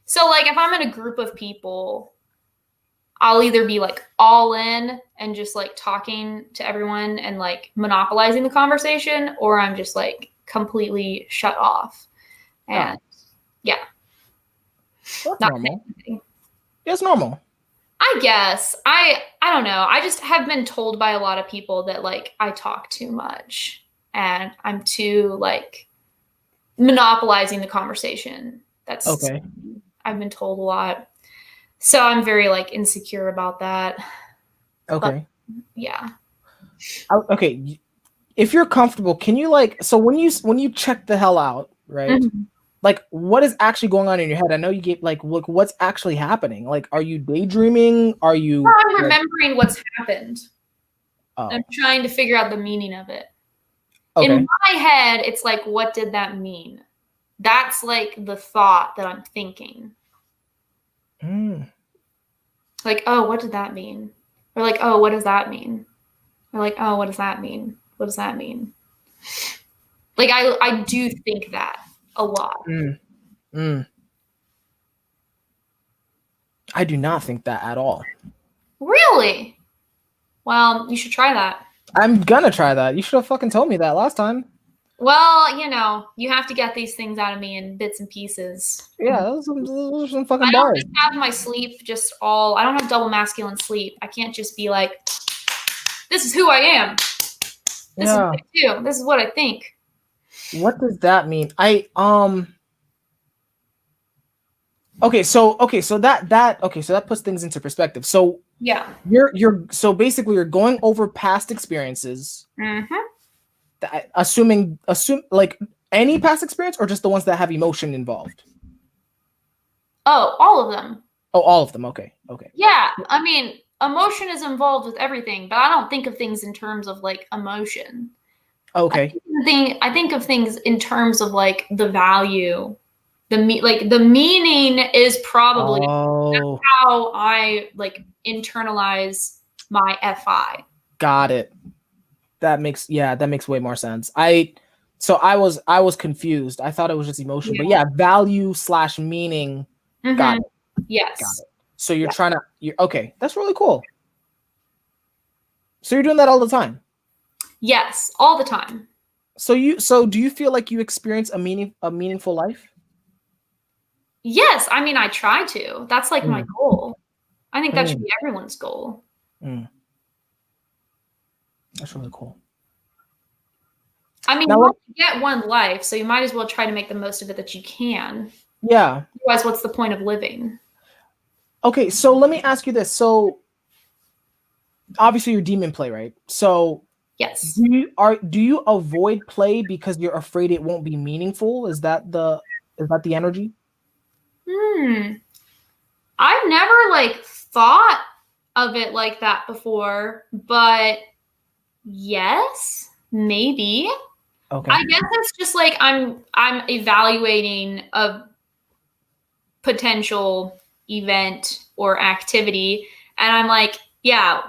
S2: So like if I'm in a group of people, I'll either be like all in and just like talking to everyone and like monopolizing the conversation, or I'm just like completely shut off. And yeah.
S1: That's normal. It's normal.
S2: I guess. I don't know. I just have been told by a lot of people that like I talk too much and I'm too like monopolizing the conversation. That's
S1: okay.
S2: I've been told a lot. So I'm very like insecure about that.
S1: Okay.
S2: But, yeah.
S1: Okay. If you're comfortable, can you like, so when you check the hell out, right? Mm-hmm. Like what is actually going on in your head? I know you get like, look, what's actually happening? Like, are you daydreaming? Are you?
S2: Well, I'm remembering what's happened.
S1: Oh.
S2: I'm trying to figure out the meaning of it.
S1: Okay.
S2: In my head, it's like, what did that mean? That's like the thought that I'm thinking. Like, oh, what did that mean? Or like, oh, what does that mean? Or like, oh, what does that mean? What does that mean? Like, I do think that a lot.
S1: I do not think that at all.
S2: Really? Well, you should try that.
S1: I'm gonna try that. You should have fucking told me that last time.
S2: Well, you know, you have to get these things out of me in bits and pieces.
S1: Yeah, those are some fucking
S2: I
S1: bars.
S2: don't have my sleep just all. I don't have double masculine sleep. I can't just be like, this is who I am. This is what I do. This is what I think. What
S1: does that mean? Okay, so that puts things into perspective. So
S2: yeah,
S1: you're so basically you're going over past experiences.
S2: Mm-hmm.
S1: Assume like any past experience or just the ones that have emotion involved.
S2: Oh, all of them.
S1: Oh, all of them. Okay.
S2: Yeah, I mean, emotion is involved with everything, but I don't think of things in terms of like emotion.
S1: Okay.
S2: I think of things in terms of like the value, the meaning is probably that's how I like internalize my FI.
S1: Got it. That makes way more sense. I was confused. I thought it was just emotion, but yeah, value / meaning.
S2: Mm-hmm.
S1: Got it.
S2: Yes.
S1: Got it. So you're trying to. Okay. That's really cool. So you're doing that all the time.
S2: Yes, all the time.
S1: So do you feel like you experience a meaningful life?
S2: Yes, I mean I try to. That's like my goal. I think that should be everyone's goal.
S1: That's really cool.
S2: I mean, you only get one life, so you might as well try to make the most of it that you can.
S1: Yeah.
S2: Otherwise, what's the point of living?
S1: Okay, so let me ask you this. So obviously you're demon play, right? So
S2: yes.
S1: Do you avoid play because you're afraid it won't be meaningful? Is that the energy?
S2: I've never like thought of it like that before, but yes, maybe.
S1: Okay.
S2: I guess it's just like I'm evaluating a potential event or activity, and I'm like, yeah,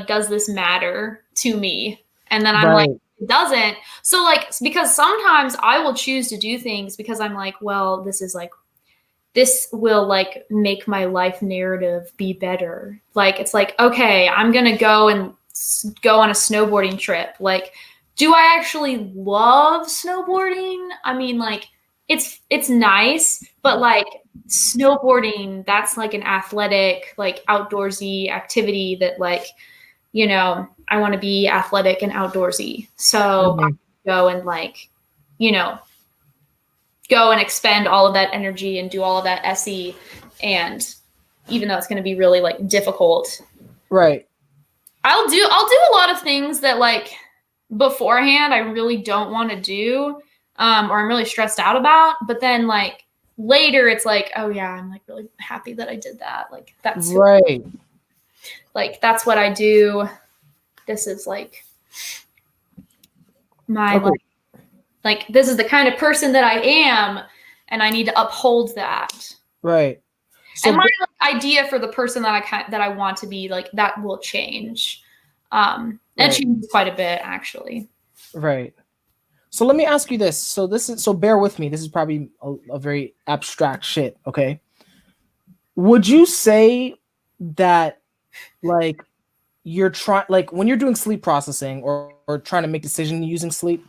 S2: does this matter to me? And then I'm like, it doesn't. So like, because sometimes I will choose to do things because I'm like, well, this will like make my life narrative be better. Like, it's like, okay, I'm going to go on a snowboarding trip. Like, do I actually love snowboarding? I mean, like, it's nice, but like snowboarding, that's like an athletic, like outdoorsy activity that like, you know, I want to be athletic and outdoorsy. So I go and like, you know, go and expend all of that energy and do all of that SE. And even though it's going to be really like difficult.
S1: Right.
S2: I'll do a lot of things that like beforehand I really don't want to do, or I'm really stressed out about. But then like later it's like, oh yeah, I'm like really happy that I did that. Like that's
S1: right.
S2: Like that's what I do. This is like my like this is the kind of person that I am, and I need to uphold that.
S1: Right.
S2: So and my idea for the person that I want to be, like that will change. And changes quite a bit actually.
S1: Right. So let me ask you this. So bear with me. This is probably a very abstract shit, okay? Would you say that like you're trying, like when you're doing sleep processing or trying to make decisions using sleep,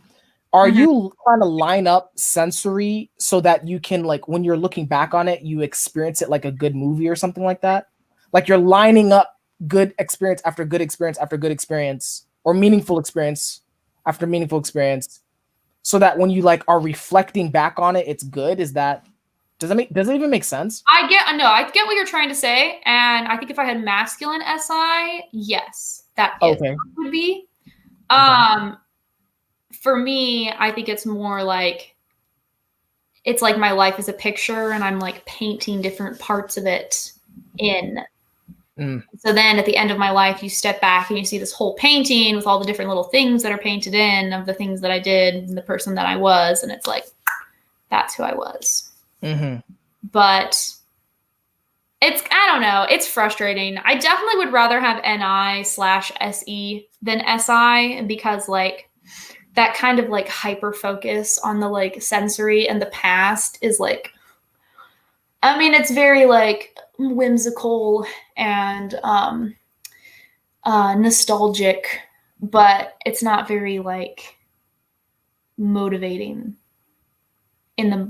S1: are you trying to line up sensory so that you can, like, when you're looking back on it, you experience it like a good movie or something like that? Like you're lining up good experience after good experience after good experience, or meaningful experience after meaningful experience, so that when you like are reflecting back on it, it's good? Does it even make sense?
S2: I get what you're trying to say, and I think if I had masculine SI, yes, that would be. For me, I think it's more like it's like my life is a picture, and I'm like painting different parts of it in. So then at the end of my life, you step back and you see this whole painting with all the different little things that are painted in of the things that I did and the person that I was, and it's like that's who I was. But I don't know. It's frustrating. I definitely would rather have NI/SE than SI, because like that kind of like hyper focus on the like sensory and the past is like, I mean, it's very like whimsical and nostalgic, but it's not very like motivating in the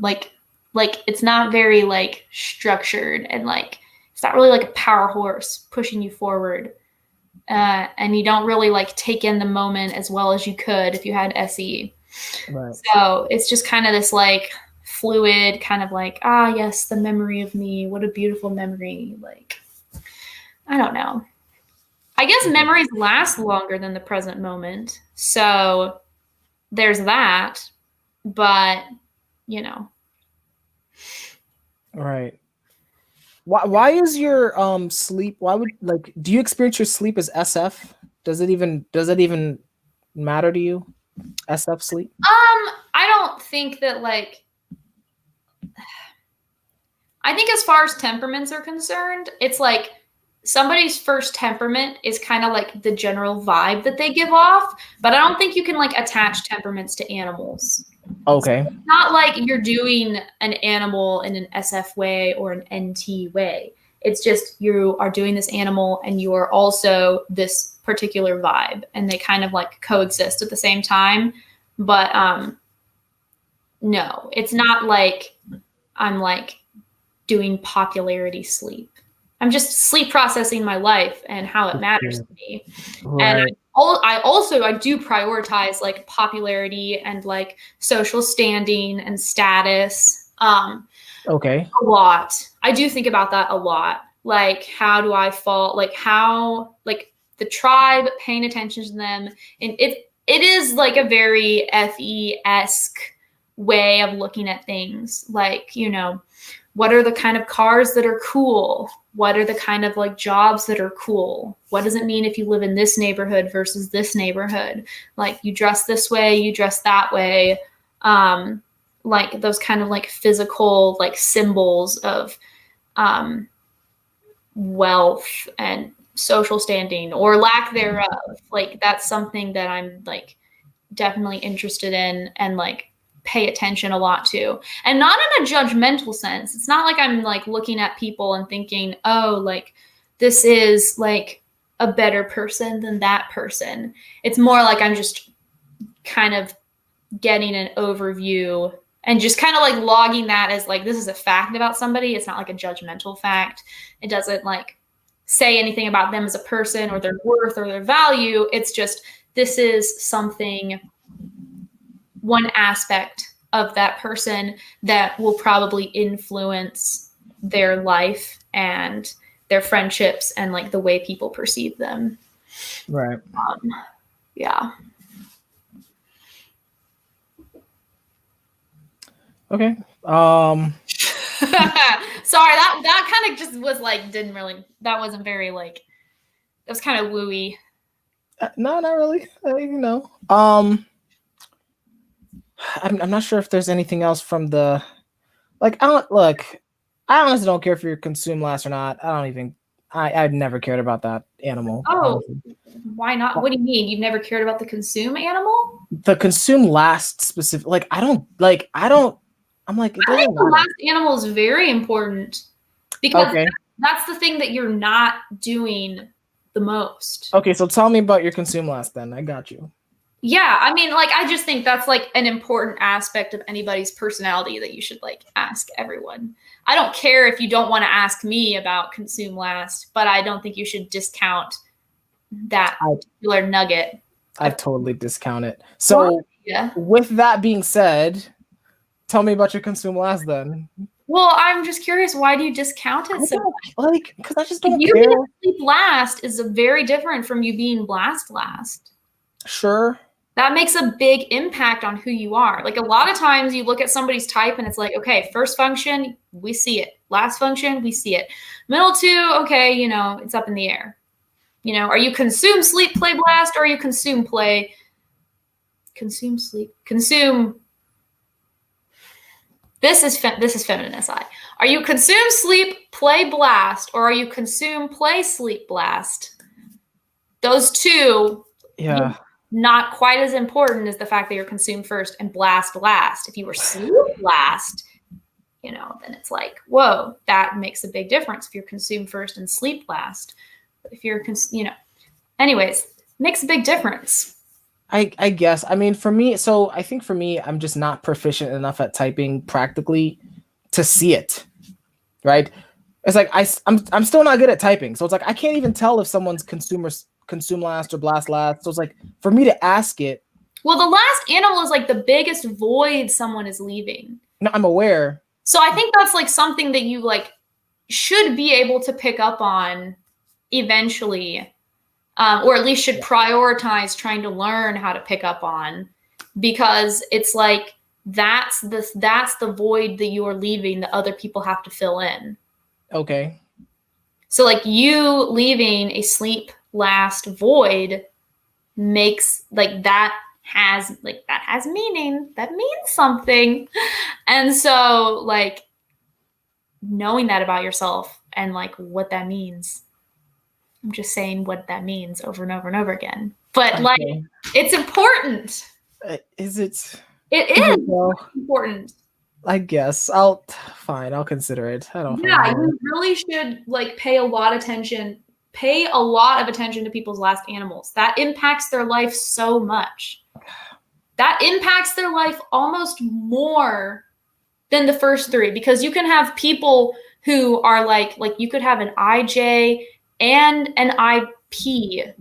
S2: like it's not very like structured, and like it's not really like a power horse pushing you forward, and you don't really like take in the moment as well as you could if you had SE. Right. So it's just kind of this like fluid kind of like, yes, the memory of me, what a beautiful memory. Like, I don't know, I guess memories last longer than the present moment, so there's that. But you know.
S1: Right. Why is your sleep, do you experience your sleep as SF? Does it even matter to you? SF sleep?
S2: I don't think that like, I think as far as temperaments are concerned, it's like somebody's first temperament is kind of like the general vibe that they give off, but I don't think you can like attach temperaments to animals.
S1: Okay.
S2: So it's not like you're doing an animal in an SF way or an NT way. It's just you are doing this animal and you are also this particular vibe, and they kind of like coexist at the same time. But no, it's not like I'm like doing popularity sleep. I'm just sleep processing my life and how it matters to me. Right. And I do prioritize like popularity and like social standing and status.
S1: Okay.
S2: A lot. I do think about that a lot. Like, how do I fall? Like, how, like the tribe, paying attention to them. And it is like a very FE-esque way of looking at things. Like, you know, what are the kind of cars that are cool? What are the kind of like jobs that are cool? What does it mean if you live in this neighborhood versus this neighborhood? Like, you dress this way, you dress that way. Like those kind of like physical like symbols of wealth and social standing or lack thereof. Like, that's something that I'm like definitely interested in and like pay attention a lot to, and not in a judgmental sense. It's not like I'm like looking at people and thinking, oh, like this is like a better person than that person. It's more like I'm just kind of getting an overview and just kind of like logging that as like, this is a fact about somebody. It's not like a judgmental fact. It doesn't like say anything about them as a person or their worth or their value. It's just, this is something, one aspect of that person that will probably influence their life and their friendships and like the way people perceive them.
S1: Right.
S2: Yeah.
S1: Okay.
S2: Sorry, that kind of just was like that wasn't very like it was kind of wooey.
S1: No, not really. I'm not sure if there's anything else from the like. I honestly don't care if you're consumed last or not. I've never cared about that animal.
S2: Oh,
S1: honestly.
S2: Why not? What do you mean? You've never cared about the consume animal?
S1: The consume last specific. Like I don't. I'm like. It
S2: I think
S1: doesn't
S2: the
S1: matter.
S2: last animal is very important because
S1: Okay.
S2: that's the thing that you're not doing the most.
S1: Okay, so tell me about your consume last then. I got you.
S2: Yeah, I mean, like, I just think that's like an important aspect of anybody's personality that you should like ask everyone. I don't care if you don't want to ask me about consume last, but I don't think you should discount that particular nugget.
S1: I've totally discounted. So with that being said, tell me about your consume last then.
S2: Well, I'm just curious, why do you discount it so much?
S1: Like, because I just don't
S2: you
S1: care.
S2: being sleep last is very different from you being blast last.
S1: Sure.
S2: That makes a big impact on who you are. Like a lot of times you look at somebody's type and it's like, okay, first function, we see it. Last function, we see it. Middle two, okay, you know, it's up in the air. You know, are you consume, sleep, play, blast, or are you consume, play, consume, sleep, consume? This is feminine SI. Are you consume, sleep, play, blast, or are you consume, play, sleep, blast? Those two.
S1: Yeah.
S2: Not quite as important as the fact that you're consumed first and blast last. If you were sleep last, you know, then it's like, whoa, that makes a big difference if you're consumed first and sleep last. But if you're, anyways, makes a big difference.
S1: I guess. I mean, for me, so I think for me, I'm just not proficient enough at typing practically to see it, right? It's like I'm still not good at typing, so it's like I can't even tell if someone's consume last or blast last. So it's like for me to ask it.
S2: Well, the last animal is like the biggest void someone is leaving.
S1: No, I'm aware.
S2: So I think that's like something that you like should be able to pick up on eventually, or at least should prioritize trying to learn how to pick up on, because it's like that's the void that you are leaving that other people have to fill in.
S1: Okay.
S2: So like you leaving a sleep last void makes that has meaning. That means something. And so like knowing that about yourself and like what that means. I'm just saying what that means over and over and over again. But like it's important.
S1: Is it?
S2: It is important.
S1: I guess fine. I'll consider it. I don't.
S2: Yeah, you really should like pay a lot of attention to people's last animals. That impacts their life so much. That impacts their life almost more than the first three, because you can have people who are like you could have an IJ and an IP,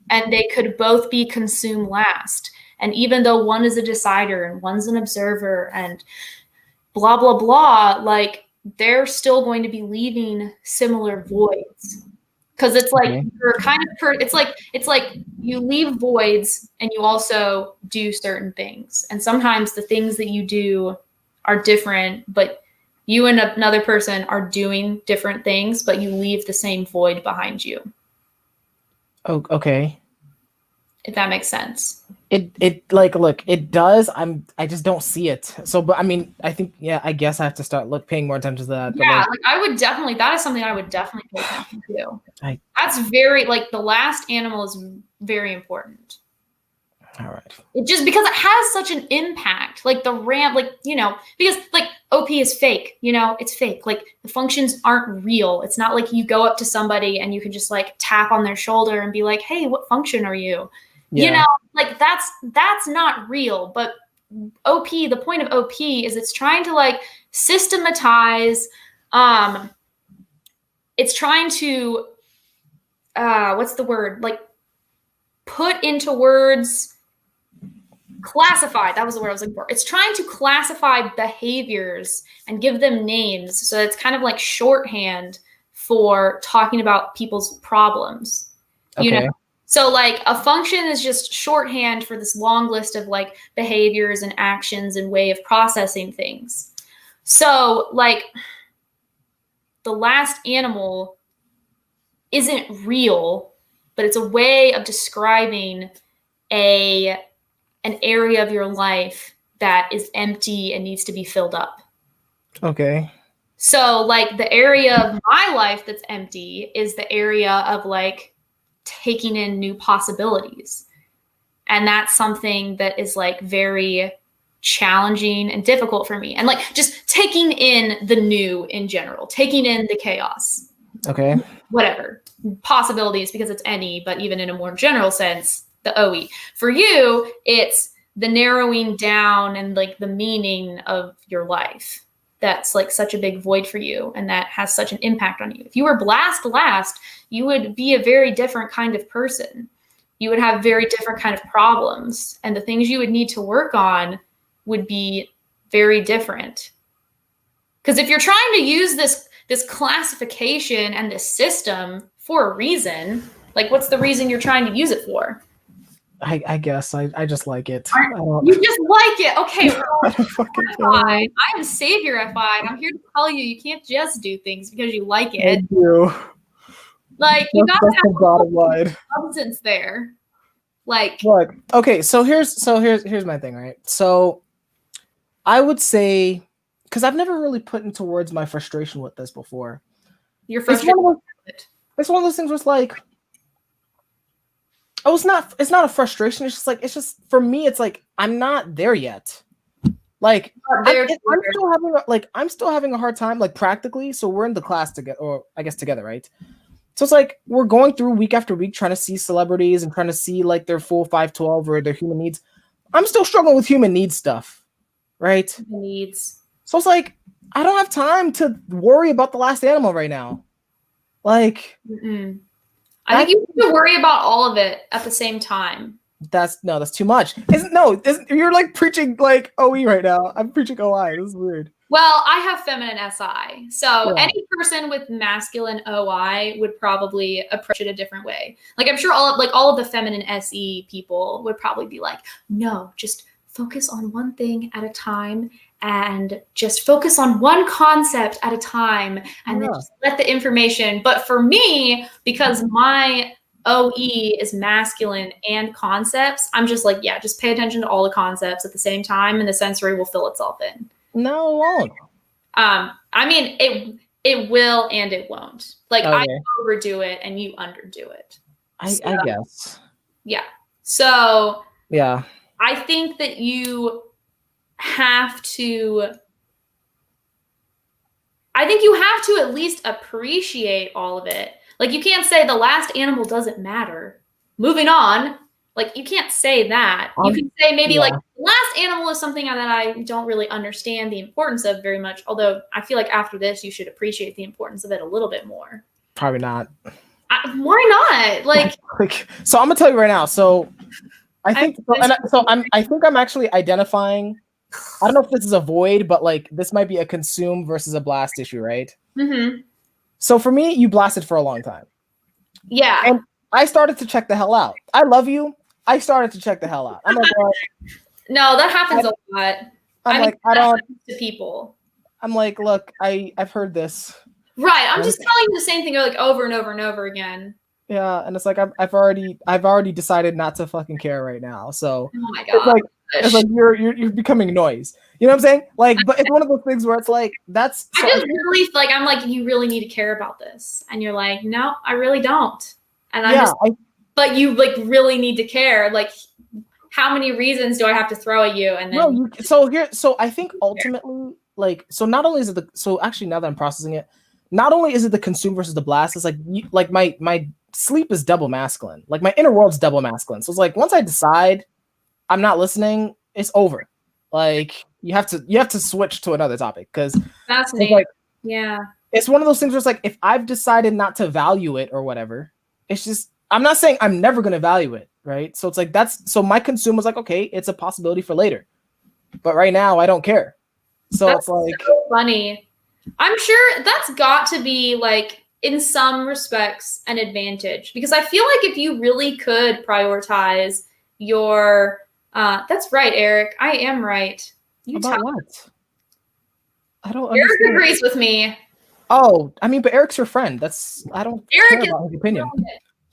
S2: and they could both be consumed last. And even though one is a decider and one's an observer and blah, blah, blah, like they're still going to be leaving similar voids. Because it's like you're kind of it's like you leave voids and you also do certain things. And sometimes the things that you do are different, but you and another person are doing different things, but you leave the same void behind you.
S1: Oh, okay.
S2: If that makes sense.
S1: It like look, it does. I just don't see it. So, but I mean, I think I guess I have to start paying more attention to that.
S2: Yeah, like I would definitely. That is something I would definitely pay attention to. That's very the last animal is very important.
S1: All right.
S2: It just because it has such an impact, like the ramp, because OP is fake. It's fake. Like the functions aren't real. It's not like you go up to somebody and you can just tap on their shoulder and be like, "Hey, what function are you?"
S1: Yeah.
S2: That's not real. But OP, the point of OP is it's trying to systematize. It's trying to what's the word? Put into words. Classify. That was the word I was looking for. It's trying to classify behaviors and give them names. So it's kind of like shorthand for talking about people's problems.
S1: Okay.
S2: So a function is just shorthand for this long list of behaviors and actions and way of processing things. So the last animal isn't real, but it's a way of describing an area of your life that is empty and needs to be filled up.
S1: Okay.
S2: So like the area of my life that's empty is the area of like taking in new possibilities. And that's something that is like very challenging and difficult for me. And like just taking in the new in general, taking in the chaos.
S1: Okay.
S2: Whatever. Possibilities, because it's any, but even in a more general sense, the OE. For you, it's the narrowing down and like the meaning of your life. That's like such a big void for you, and that has such an impact on you. If you were blast last, you would be a very different kind of person. You would have very different kind of problems, and the things you would need to work on would be very different. Because if you're trying to use this classification and this system for a reason, like what's the reason you're trying to use it for?
S1: I guess I just like it.
S2: You just like it. Okay. Well,
S1: I don't fucking care.
S2: I am Savior FI. I'm here to tell you can't just do things because you like it.
S1: Thank you.
S2: Like you
S1: That's
S2: gotta have
S1: the bottom line.
S2: substance there. Like
S1: Look, okay, so here's my thing, right? So I would say, because I've never really put into words my frustration with this before.
S2: you're frustrated.
S1: It's one of those things where it's like, oh, it's not a frustration. It's just for me, it's like I'm not there yet. Like I'm still having a hard time, like practically. So we're in the class together, or I guess together, right? So it's like we're going through week after week trying to see celebrities and trying to see like their full 512 or their human needs. I'm still struggling with human needs stuff, right?
S2: Needs.
S1: So it's like I don't have time to worry about the last animal right now. Like,
S2: I think you have to worry about all of it at the same time.
S1: That's too much. You're like preaching like OE right now. I'm preaching OI. This is weird.
S2: Well, I have feminine SI. So any person with masculine OI would probably approach it a different way. Like I'm sure all of the feminine SE people would probably be like, no, just focus on one thing at a time and just focus on one concept at a time and then just let the information. But for me, because my OE is masculine and concepts, I'm just like, just pay attention to all the concepts at the same time and the sensory will fill itself in.
S1: No, it won't.
S2: I mean, it will and it won't. Like I overdo it and you underdo it.
S1: I guess.
S2: Yeah. So
S1: yeah,
S2: I think that you have to at least appreciate all of it. Like you can't say the last animal doesn't matter. Moving on. Like you can't say that. You can say maybe like the last animal is something that I don't really understand the importance of very much. Although I feel like after this, you should appreciate the importance of it a little bit more.
S1: Probably not.
S2: Why not? Like,
S1: so I'm gonna tell you right now. So I think I'm actually identifying. I don't know if this is a void, but like this might be a consume versus a blast issue, right?
S2: Mm-hmm.
S1: So for me, you blasted for a long time.
S2: Yeah.
S1: And I started to check the hell out. I love you. I started to check the hell out. I'm like,
S2: no, that happens a lot.
S1: I don't
S2: to people.
S1: I'm like, look, I've heard this.
S2: Right. I'm just telling you the same thing like over and over and over again.
S1: Yeah, and it's like I've already decided not to fucking care right now. So
S2: oh my god.
S1: It's like you're becoming noise. You know what I'm saying? Like, but it's one of those things where it's like that's
S2: I just really like I'm like, you really need to care about this. And you're like, no, I really don't. And I'm but you like really need to care. Like, how many reasons do I have to throw at you? And then
S1: so I think ultimately, like, so not only is it actually now that I'm processing it, not only is it the consume versus the blast, it's like my sleep is double masculine. Like my inner world's double masculine. So it's like once I decide I'm not listening, it's over. Like you have to switch to another topic because
S2: that's
S1: like
S2: it's
S1: one of those things where it's like if I've decided not to value it or whatever, it's just I'm not saying I'm never gonna value it, right? So it's like so my consume was like, okay, it's a possibility for later. But right now I don't care. So
S2: that's
S1: it's like
S2: so funny. I'm sure that's got to be like in some respects an advantage because I feel like if you really could prioritize your that's right, Eric. I am right.
S1: About what? I don't
S2: Eric
S1: understand.
S2: agrees with me.
S1: Oh, I mean, but Eric's your friend. I don't care
S2: Eric is
S1: about his opinion.
S2: a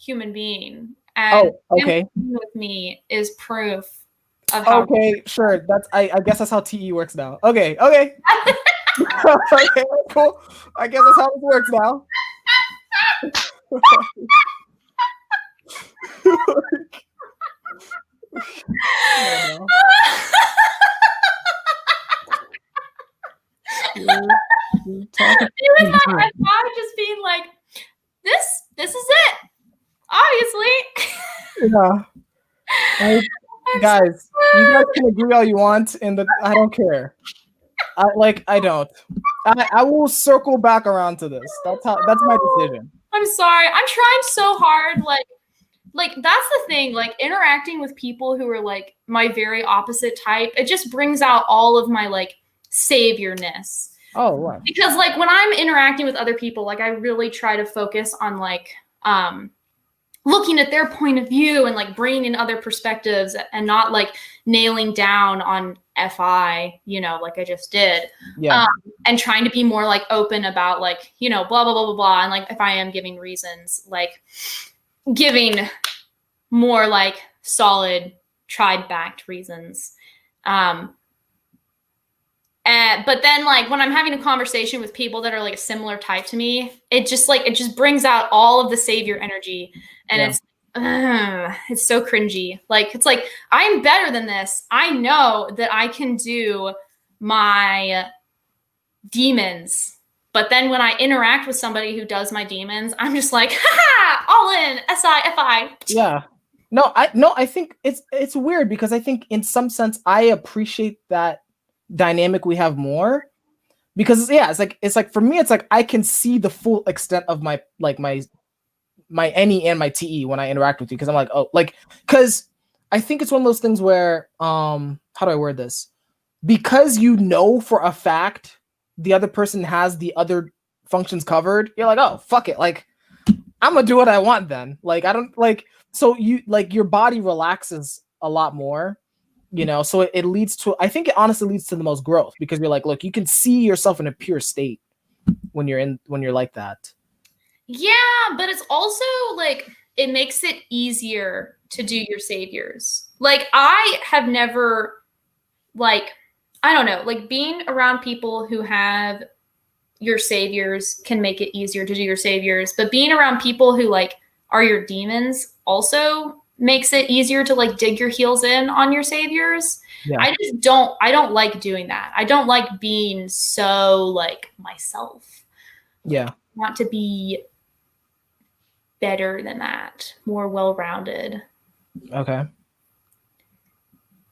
S2: human being, and
S1: okay.
S2: him with me is proof of how.
S1: Okay, sure. I guess that's how TE works now. Okay. Okay, cool. I guess that's how it works now.
S2: He was my FI just being like, this is it. Obviously.
S1: Yeah. Guys, you guys can agree all you want, I don't care. I don't. I will circle back around to this. That's my decision.
S2: I'm sorry. I'm trying so hard. Like that's the thing. Like interacting with people who are like my very opposite type, it just brings out all of my like saviorness.
S1: Oh, wow.
S2: Because like when I'm interacting with other people, like I really try to focus on like looking at their point of view and like bringing in other perspectives and not like nailing down on FI, like I just did.
S1: Yeah.
S2: And trying to be more like open about like, blah, blah, blah, blah, blah. And like, if I am giving reasons, like giving more like solid tried backed reasons. But then like when I'm having a conversation with people that are like a similar type to me, it just brings out all of the savior energy. And it's so cringy. Like, it's like, I'm better than this. I know that I can do my demons. But then when I interact with somebody who does my demons, I'm just like, ha, all in, SI, FI.
S1: Yeah. No, I think it's weird because I think in some sense I appreciate that dynamic we have more because it's like for me it's like I can see the full extent of my NE and my TE when I interact with you because I'm like, oh, like because I think it's one of those things where how do I word this? Because for a fact the other person has the other functions covered, you're like, oh, fuck it, like I'm gonna do what I want then. Like I don't like so you like your body relaxes a lot more. So it leads to, I think it honestly leads to the most growth because you're like, look, you can see yourself in a pure state when you're like that.
S2: Yeah, but it's also like, it makes it easier to do your saviors. Like I have never like, I don't know, like being around people who have your saviors can make it easier to do your saviors, but being around people who like are your demons also makes it easier to like dig your heels in on your saviors. Yeah. I don't like doing that. I don't like being so like myself.
S1: Yeah.
S2: I want to be better than that, more well-rounded.
S1: Okay.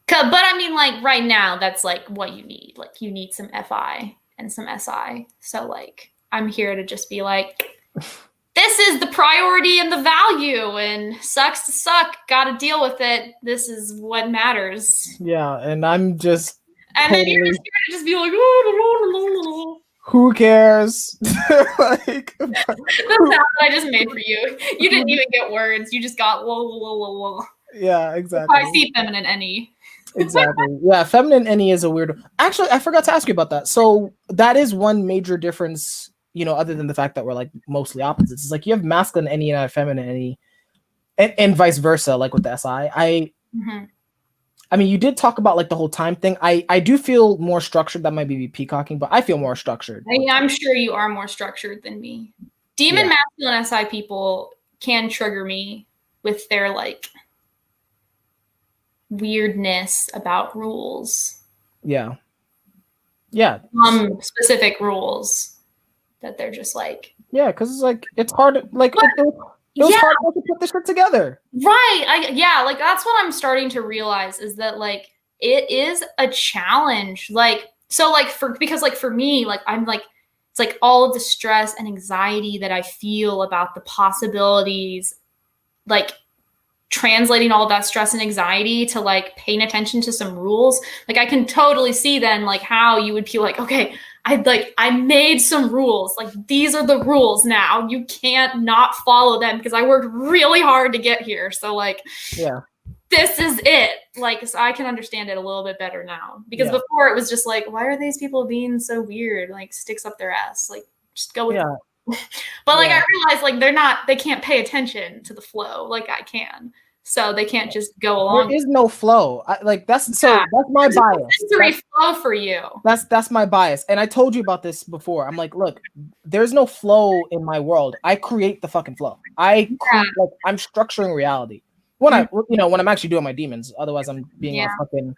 S2: But I mean, like right now, that's like what you need. Like you need some FI and some SI. So like, I'm here to just be like, this is the priority and the value, and sucks to suck. Got to deal with it. This is what matters.
S1: Yeah, and I'm just.
S2: And then you're just here to just be like, oh,
S1: who cares? Like
S2: the sound that I just made for you. You didn't even get words. You just got whoa.
S1: Yeah, exactly.
S2: I see feminine NE.
S1: Exactly. Yeah, feminine NE is a weird. Actually, I forgot to ask you about that. So that is one major difference. Other than the fact that we're like mostly opposites, it's like you have masculine NE and I have feminine NE, and vice versa. Like with the SI, I mean, you did talk about like the whole time thing. I do feel more structured. That might be peacocking, but I feel more structured.
S2: I'm sure you are more structured than me. Demon masculine SI people can trigger me with their like weirdness about rules.
S1: Yeah.
S2: Specific rules that they're just like.
S1: Yeah, because it's like it's hard. Like it was hard to put this shit together.
S2: Right. Like that's what I'm starting to realize is that like it is a challenge. Like so like because for me, like I'm like it's like all of the stress and anxiety that I feel about the possibilities, like translating all of that stress and anxiety to like paying attention to some rules. Like I can totally see then like how you would feel like, okay, I made some rules. Like these are the rules now. You can't not follow them because I worked really hard to get here. So like, this is it. Like, so I can understand it a little bit better now because before it was just like, why are these people being so weird? Like sticks up their ass. Like Just go with it. But like I realized like they can't pay attention to the flow like I can. So they can't just go along.
S1: There is no flow. That's my bias.
S2: Sensory flow for you.
S1: That's my bias. And I told you about this before. I'm like, look, there's no flow in my world. I create the fucking flow. I'm structuring reality. When I'm actually doing my demons. Otherwise I'm being a fucking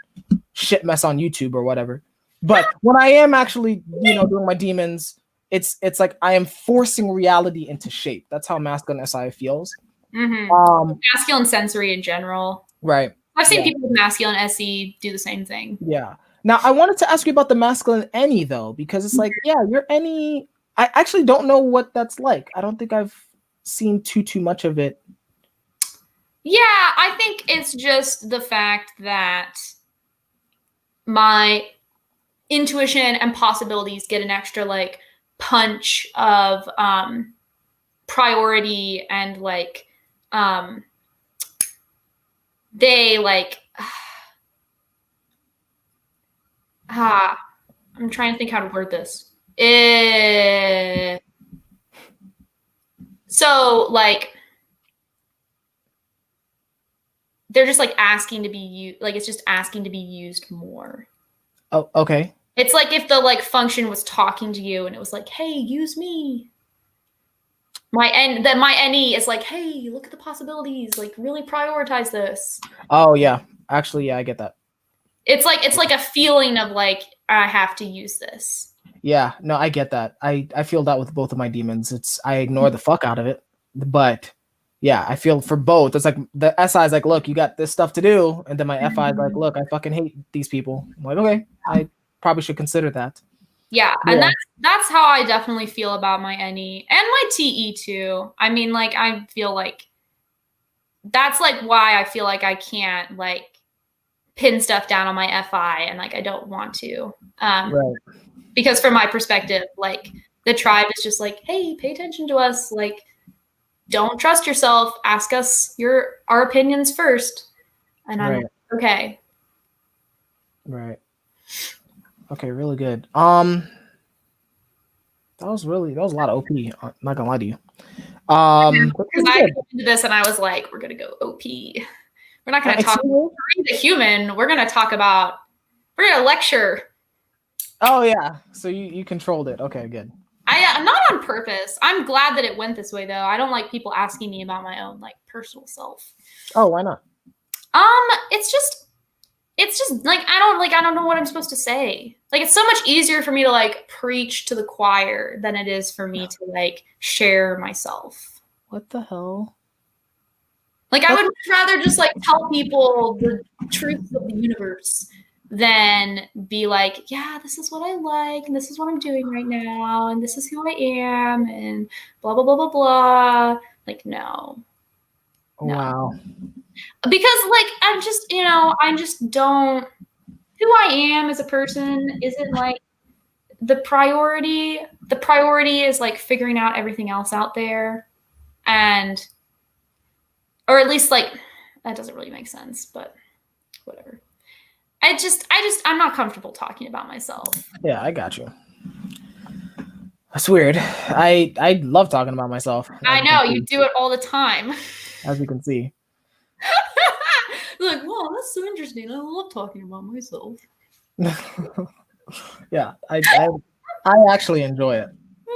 S1: shit mess on YouTube or whatever. But when I am actually, doing my demons, it's like I am forcing reality into shape. That's how masculine SI feels.
S2: Mm-hmm. Masculine sensory in general.
S1: Right.
S2: I've seen people with masculine SE do the same thing.
S1: Yeah. Now I wanted to ask you about the masculine any though, because it's like, your any. I actually don't know what that's like. I don't think I've seen too much of it.
S2: Yeah, I think it's just the fact that my intuition and possibilities get an extra like punch of priority and like they like I'm trying to think how to word this. So like they're just like asking to be used, like it's just asking to be used more.
S1: Oh, okay.
S2: It's like if the like function was talking to you and it was like, hey, use me. My NE is like, hey, look at the possibilities, like really prioritize this.
S1: Oh yeah. Actually, yeah, I get that.
S2: It's like a feeling of like, I have to use this.
S1: Yeah, no, I get that. I feel that with both of my demons. I ignore the fuck out of it. But yeah, I feel for both. It's like the SI is like, look, you got this stuff to do. And then my FI is like, look, I fucking hate these people. I'm like, okay, I probably should consider that.
S2: Yeah, and that's how I definitely feel about my NE and my TE too. I mean, like, I feel like that's like why I feel like I can't like pin stuff down on my FI and like I don't want to.
S1: Right.
S2: Because from my perspective, like the tribe is just like, hey, pay attention to us. Like, don't trust yourself. Ask us our opinions first. And I'm like, okay.
S1: Right. Okay, really good. That was a lot of OP. I'm not gonna lie to you.
S2: Because I went into this and I was like, we're gonna go OP. We're not gonna talk about the human. We're gonna lecture.
S1: Oh yeah. So you controlled it. Okay, good.
S2: I'm not on purpose. I'm glad that it went this way though. I don't like people asking me about my own like personal self.
S1: Oh, why not?
S2: It's just like I don't know what I'm supposed to say. Like it's so much easier for me to like preach to the choir than it is for me to like share myself.
S1: What the hell?
S2: Like I would much rather just like tell people the truths of the universe than be like, yeah, this is what I like, and this is what I'm doing right now, and this is who I am, and blah blah blah blah blah. Like no.
S1: Wow.
S2: Because like I'm just, I just don't, who I am as a person isn't like the priority. The priority is like figuring out everything else out there, or at least like that doesn't really make sense, but whatever. I'm not comfortable talking about myself.
S1: Yeah, I got you. That's weird. I love talking about myself.
S2: I know you do it all the time.
S1: As you can see.
S2: Like, wow, that's so interesting. I love talking about myself.
S1: Yeah, I actually enjoy it.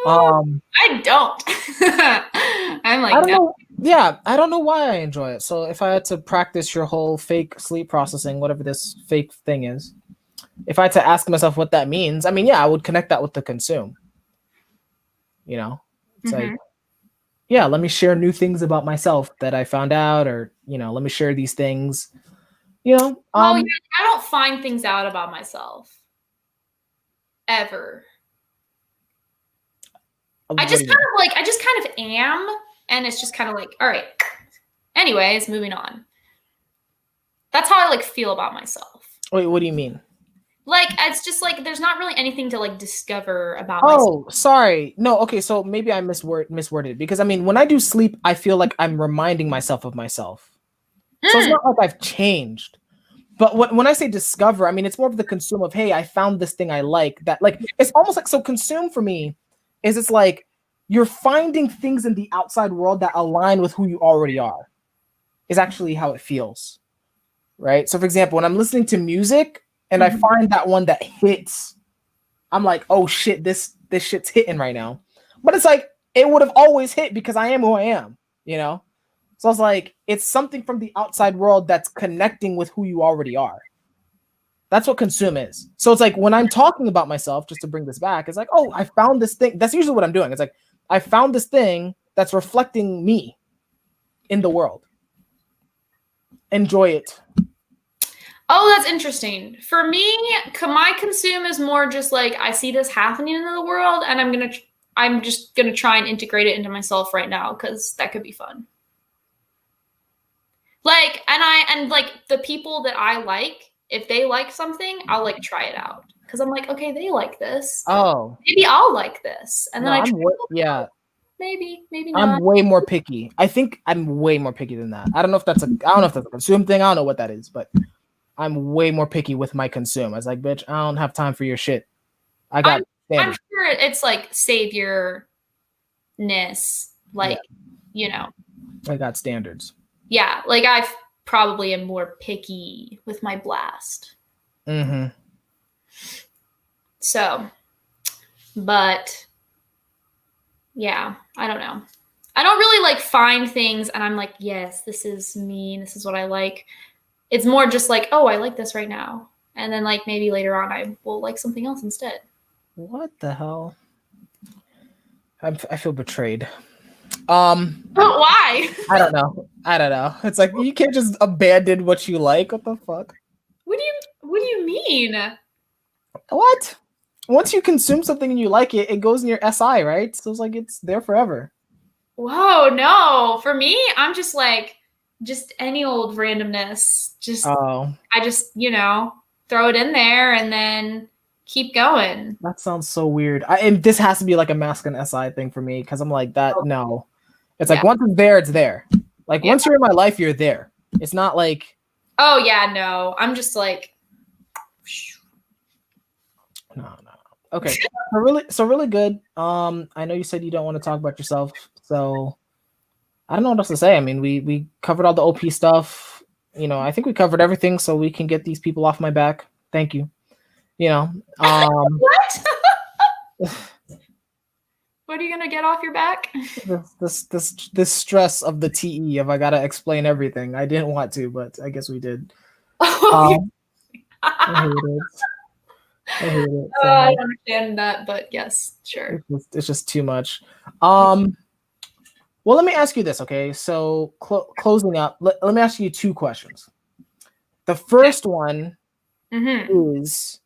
S2: I don't. I'm like,
S1: I don't know. Yeah, I don't know why I enjoy it. So if I had to practice your whole fake sleep processing, whatever this fake thing is, if I had to ask myself what that means, I mean, yeah, I would connect that with the consume. It's like, yeah, let me share new things about myself that I found out, or let me share these things.
S2: I don't find things out about myself ever. I just kind of am, and it's just kind of like, all right. Anyways, moving on. That's how I like feel about myself.
S1: Wait, what do you mean?
S2: Like, it's just like there's not really anything to like discover about myself.
S1: Oh, sorry. No, okay, so maybe I misworded, because I mean, when I do sleep, I feel like I'm reminding myself of myself. So it's not like I've changed. But when I say discover, I mean, it's more of the consume of, hey, I found this thing I like. That, like, it's almost like, so consume for me is it's like you're finding things in the outside world that align with who you already are. Is actually how it feels, right? So, for example, when I'm listening to music and I find that one that hits, I'm like, oh shit, this shit's hitting right now. But it's like it would have always hit because I am who I am, you know. So it's like it's something from the outside world that's connecting with who you already are. That's what consume is. So it's like when I'm talking about myself, just to bring this back, it's like, oh, I found this thing. That's usually what I'm doing. It's like I found this thing that's reflecting me in the world. Enjoy it.
S2: Oh, that's interesting. For me, my consume is more just like I see this happening in the world, and I'm just gonna try and integrate it into myself right now because that could be fun. Like, and like the people that I like, if they like something, I'll like try it out because I'm like, okay, they like this.
S1: Oh,
S2: maybe I'll like this, and then
S1: yeah.
S2: Maybe not.
S1: I'm way more picky. I think I'm way more picky than that. I don't know if that's a consume thing. I don't know what that is, but I'm way more picky with my consume. I was like, bitch, I don't have time for your shit. I'm
S2: sure it's like savior-ness, like, you know.
S1: I got standards.
S2: Yeah, like I probably am more picky with my blast.
S1: Mm-hmm.
S2: So, but yeah, I don't know. I don't really like find things and I'm like, yes, this is me. This is what I like. It's more just like, oh, I like this right now. And then like maybe later on I will like something else instead.
S1: What the hell? I feel betrayed.
S2: Why?
S1: I don't know. It's like you can't just abandon what you like. What the fuck?
S2: What do you mean?
S1: What? Once you consume something and you like it, it goes in your SI, right? So it's like it's there forever.
S2: Whoa, no. For me, I'm just like any old randomness. I just, throw it in there and then keep going.
S1: That sounds so weird. And this has to be like a masculine SI thing for me because I'm like that. No, it's like once it's there, it's there. Like once you're in my life, you're there. It's not like.
S2: Oh yeah, no. I'm just like.
S1: No. Okay, so really good. I know you said you don't want to talk about yourself, so I don't know what else to say. I mean, we covered all the OP stuff. I think we covered everything, so we can get these people off my back. Thank you.
S2: What? What are you gonna get off your back?
S1: This stress of the TE of I gotta explain everything. I didn't want to, but I guess we did. I hate it.
S2: I don't understand that, but yes, sure.
S1: It's just too much. Well, let me ask you this, okay? So closing up, let me ask you two questions. The first one is,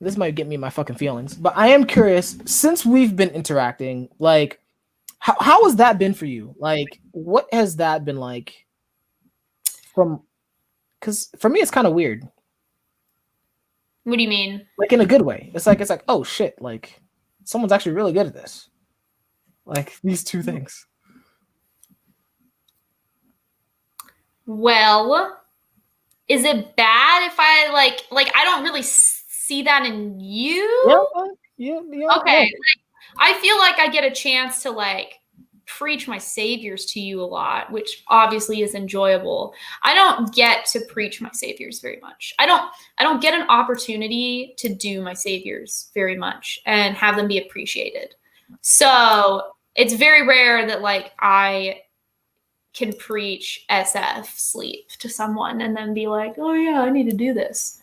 S1: this might get me my fucking feelings, but I am curious, since we've been interacting, like, how has that been for you? Like, what has that been like because for me, it's kind of weird.
S2: What do you mean?
S1: Like in a good way. It's like, oh shit, like someone's actually really good at this. Like these two things.
S2: Well, is it bad if I like I don't really see that in you?
S1: Yeah.
S2: Okay. Like, I feel like I get a chance to like preach my saviors to you a lot, which obviously is enjoyable. I don't get to preach my saviors very much. I don't get an opportunity to do my saviors very much and have them be appreciated. So it's very rare that like I can preach SF sleep to someone and then be like, oh yeah, I need to do this.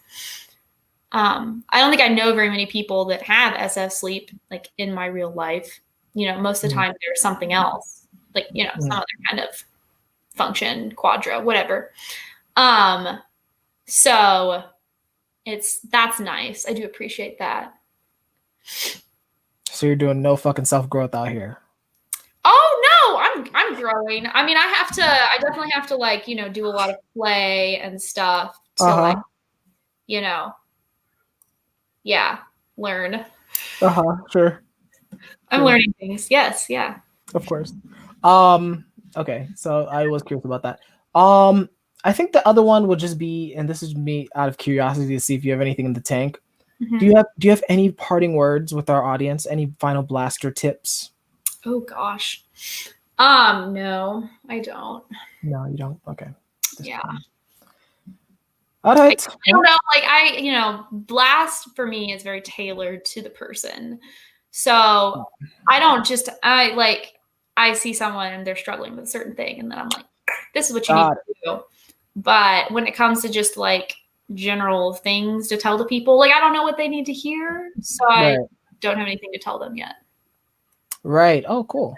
S2: I don't think I know very many people that have SF sleep like in my real life. Most of the time there's something else, like, some other kind of function, quadra, whatever. So that's nice. I do appreciate that.
S1: So you're doing no fucking self-growth out here.
S2: Oh no, I'm growing. I mean, I definitely have to like, do a lot of play and stuff to like, learn.
S1: Sure.
S2: I'm learning things. Yes, yeah.
S1: Of course. Okay, so I was curious about that. I think the other one would just be, and this is me out of curiosity to see if you have anything in the tank.
S2: Mm-hmm.
S1: Do you have any parting words with our audience? Any final blaster tips?
S2: Oh gosh. No, I don't.
S1: No, you don't. Okay.
S2: Yeah.
S1: All right.
S2: I don't know. Blast for me is very tailored to the person. So I don't just I see someone and they're struggling with a certain thing, and then I'm like, this is what you need to do. But when it comes to just like general things to tell to people, like I don't know what they need to hear, so I don't have anything to tell them yet.
S1: Right. Oh, cool.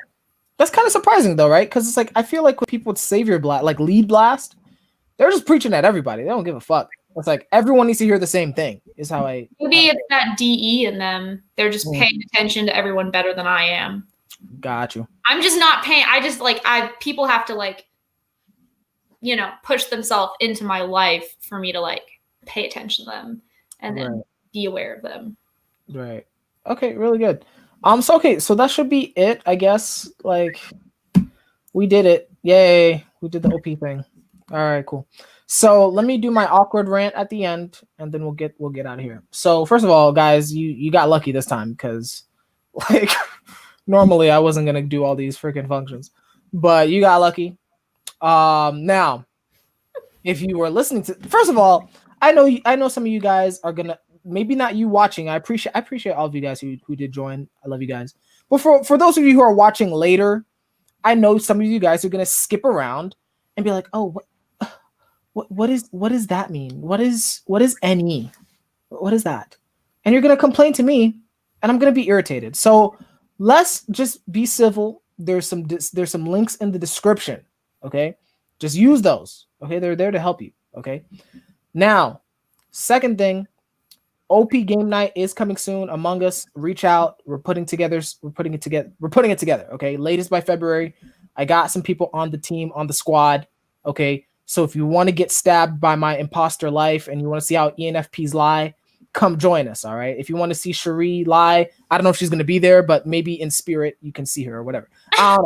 S1: That's kind of surprising though, right? Because it's like I feel like when people with Savior Blast, like Lead Blast, they're just preaching at everybody. They don't give a fuck. It's like everyone needs to hear the same thing. Is how I
S2: maybe it's that DE in them. They're just paying attention to everyone better than I am.
S1: Got you.
S2: I'm just not paying. I just people have to push themselves into my life for me to pay attention to them and then be aware of them.
S1: Right. Okay. Really good. So that should be it, I guess. Like, we did it. Yay. We did the OP thing. All right, cool. So let me do my awkward rant at the end, and then we'll get out of here. So first of all, guys, you got lucky this time because like normally I wasn't gonna do all these freaking functions, but you got lucky. Now, if you were listening to, first of all, I know some of you guys are gonna, maybe not you watching. I appreciate all of you guys who did join. I love you guys. But for those of you who are watching later, I know some of you guys are gonna skip around and be like, oh, what does that mean? What is NE? What is that? And you're gonna complain to me, and I'm gonna be irritated. So let's just be civil. There's some links in the description. Okay, just use those. Okay, they're there to help you. Okay. Now, second thing, OP game night is coming soon. Among Us, reach out. We're putting it together. Okay, latest by February. I got some people on the team, on the squad. Okay, so if you want to get stabbed by my imposter life and you want to see how ENFPs lie, come join us. All right. If you want to see Cherie lie, I don't know if she's gonna be there, but maybe in spirit you can see her or whatever. I don't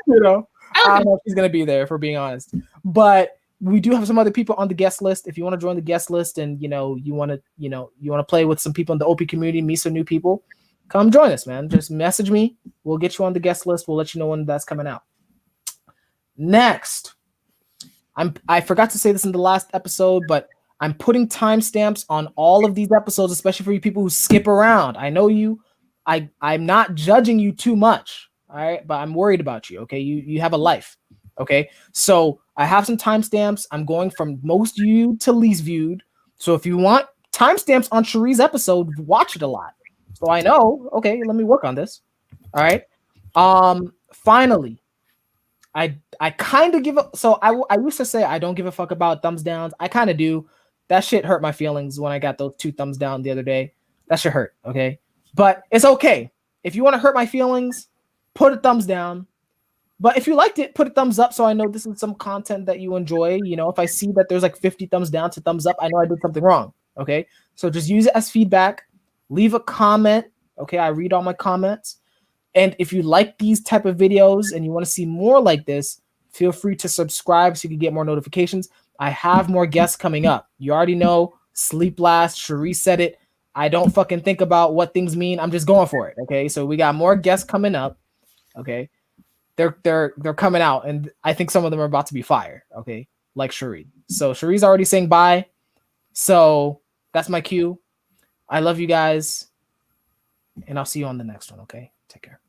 S1: know. I don't know if she's gonna be there, if we're being honest. But we do have some other people on the guest list. If you want to join the guest list and you want to play with some people in the OP community, meet some new people, come join us, man. Just message me. We'll get you on the guest list. We'll let you know when that's coming out. Next, I forgot to say this in the last episode, but I'm putting timestamps on all of these episodes, especially for you people who skip around. I know you. I'm not judging you too much, all right? But I'm worried about you, okay? You have a life, okay? So I have some timestamps. I'm going from most viewed to least viewed. So if you want timestamps on Cherie's episode, watch it a lot. So I know, okay, let me work on this. All right. Finally, I kind of give up. So I used to say I don't give a fuck about thumbs downs. I kind of do. That shit hurt my feelings when I got those 2 thumbs down the other day. That shit hurt, okay? But it's okay. If you want to hurt my feelings, put a thumbs down. But if you liked it, put a thumbs up so I know this is some content that you enjoy. If I see that there's like 50 thumbs down to thumbs up, I know I did something wrong, okay? So just use it as feedback. Leave a comment, okay? I read all my comments. And if you like these type of videos and you want to see more like this, feel free to subscribe so you can get more notifications. I have more guests coming up. You already know, Sleep Last, Cherie said it. I don't fucking think about what things mean. I'm just going for it, okay? So we got more guests coming up, okay? They're coming out, and I think some of them are about to be fire, okay? Like Cherie. So Cherie's already saying bye. So that's my cue. I love you guys, and I'll see you on the next one, okay? Take care.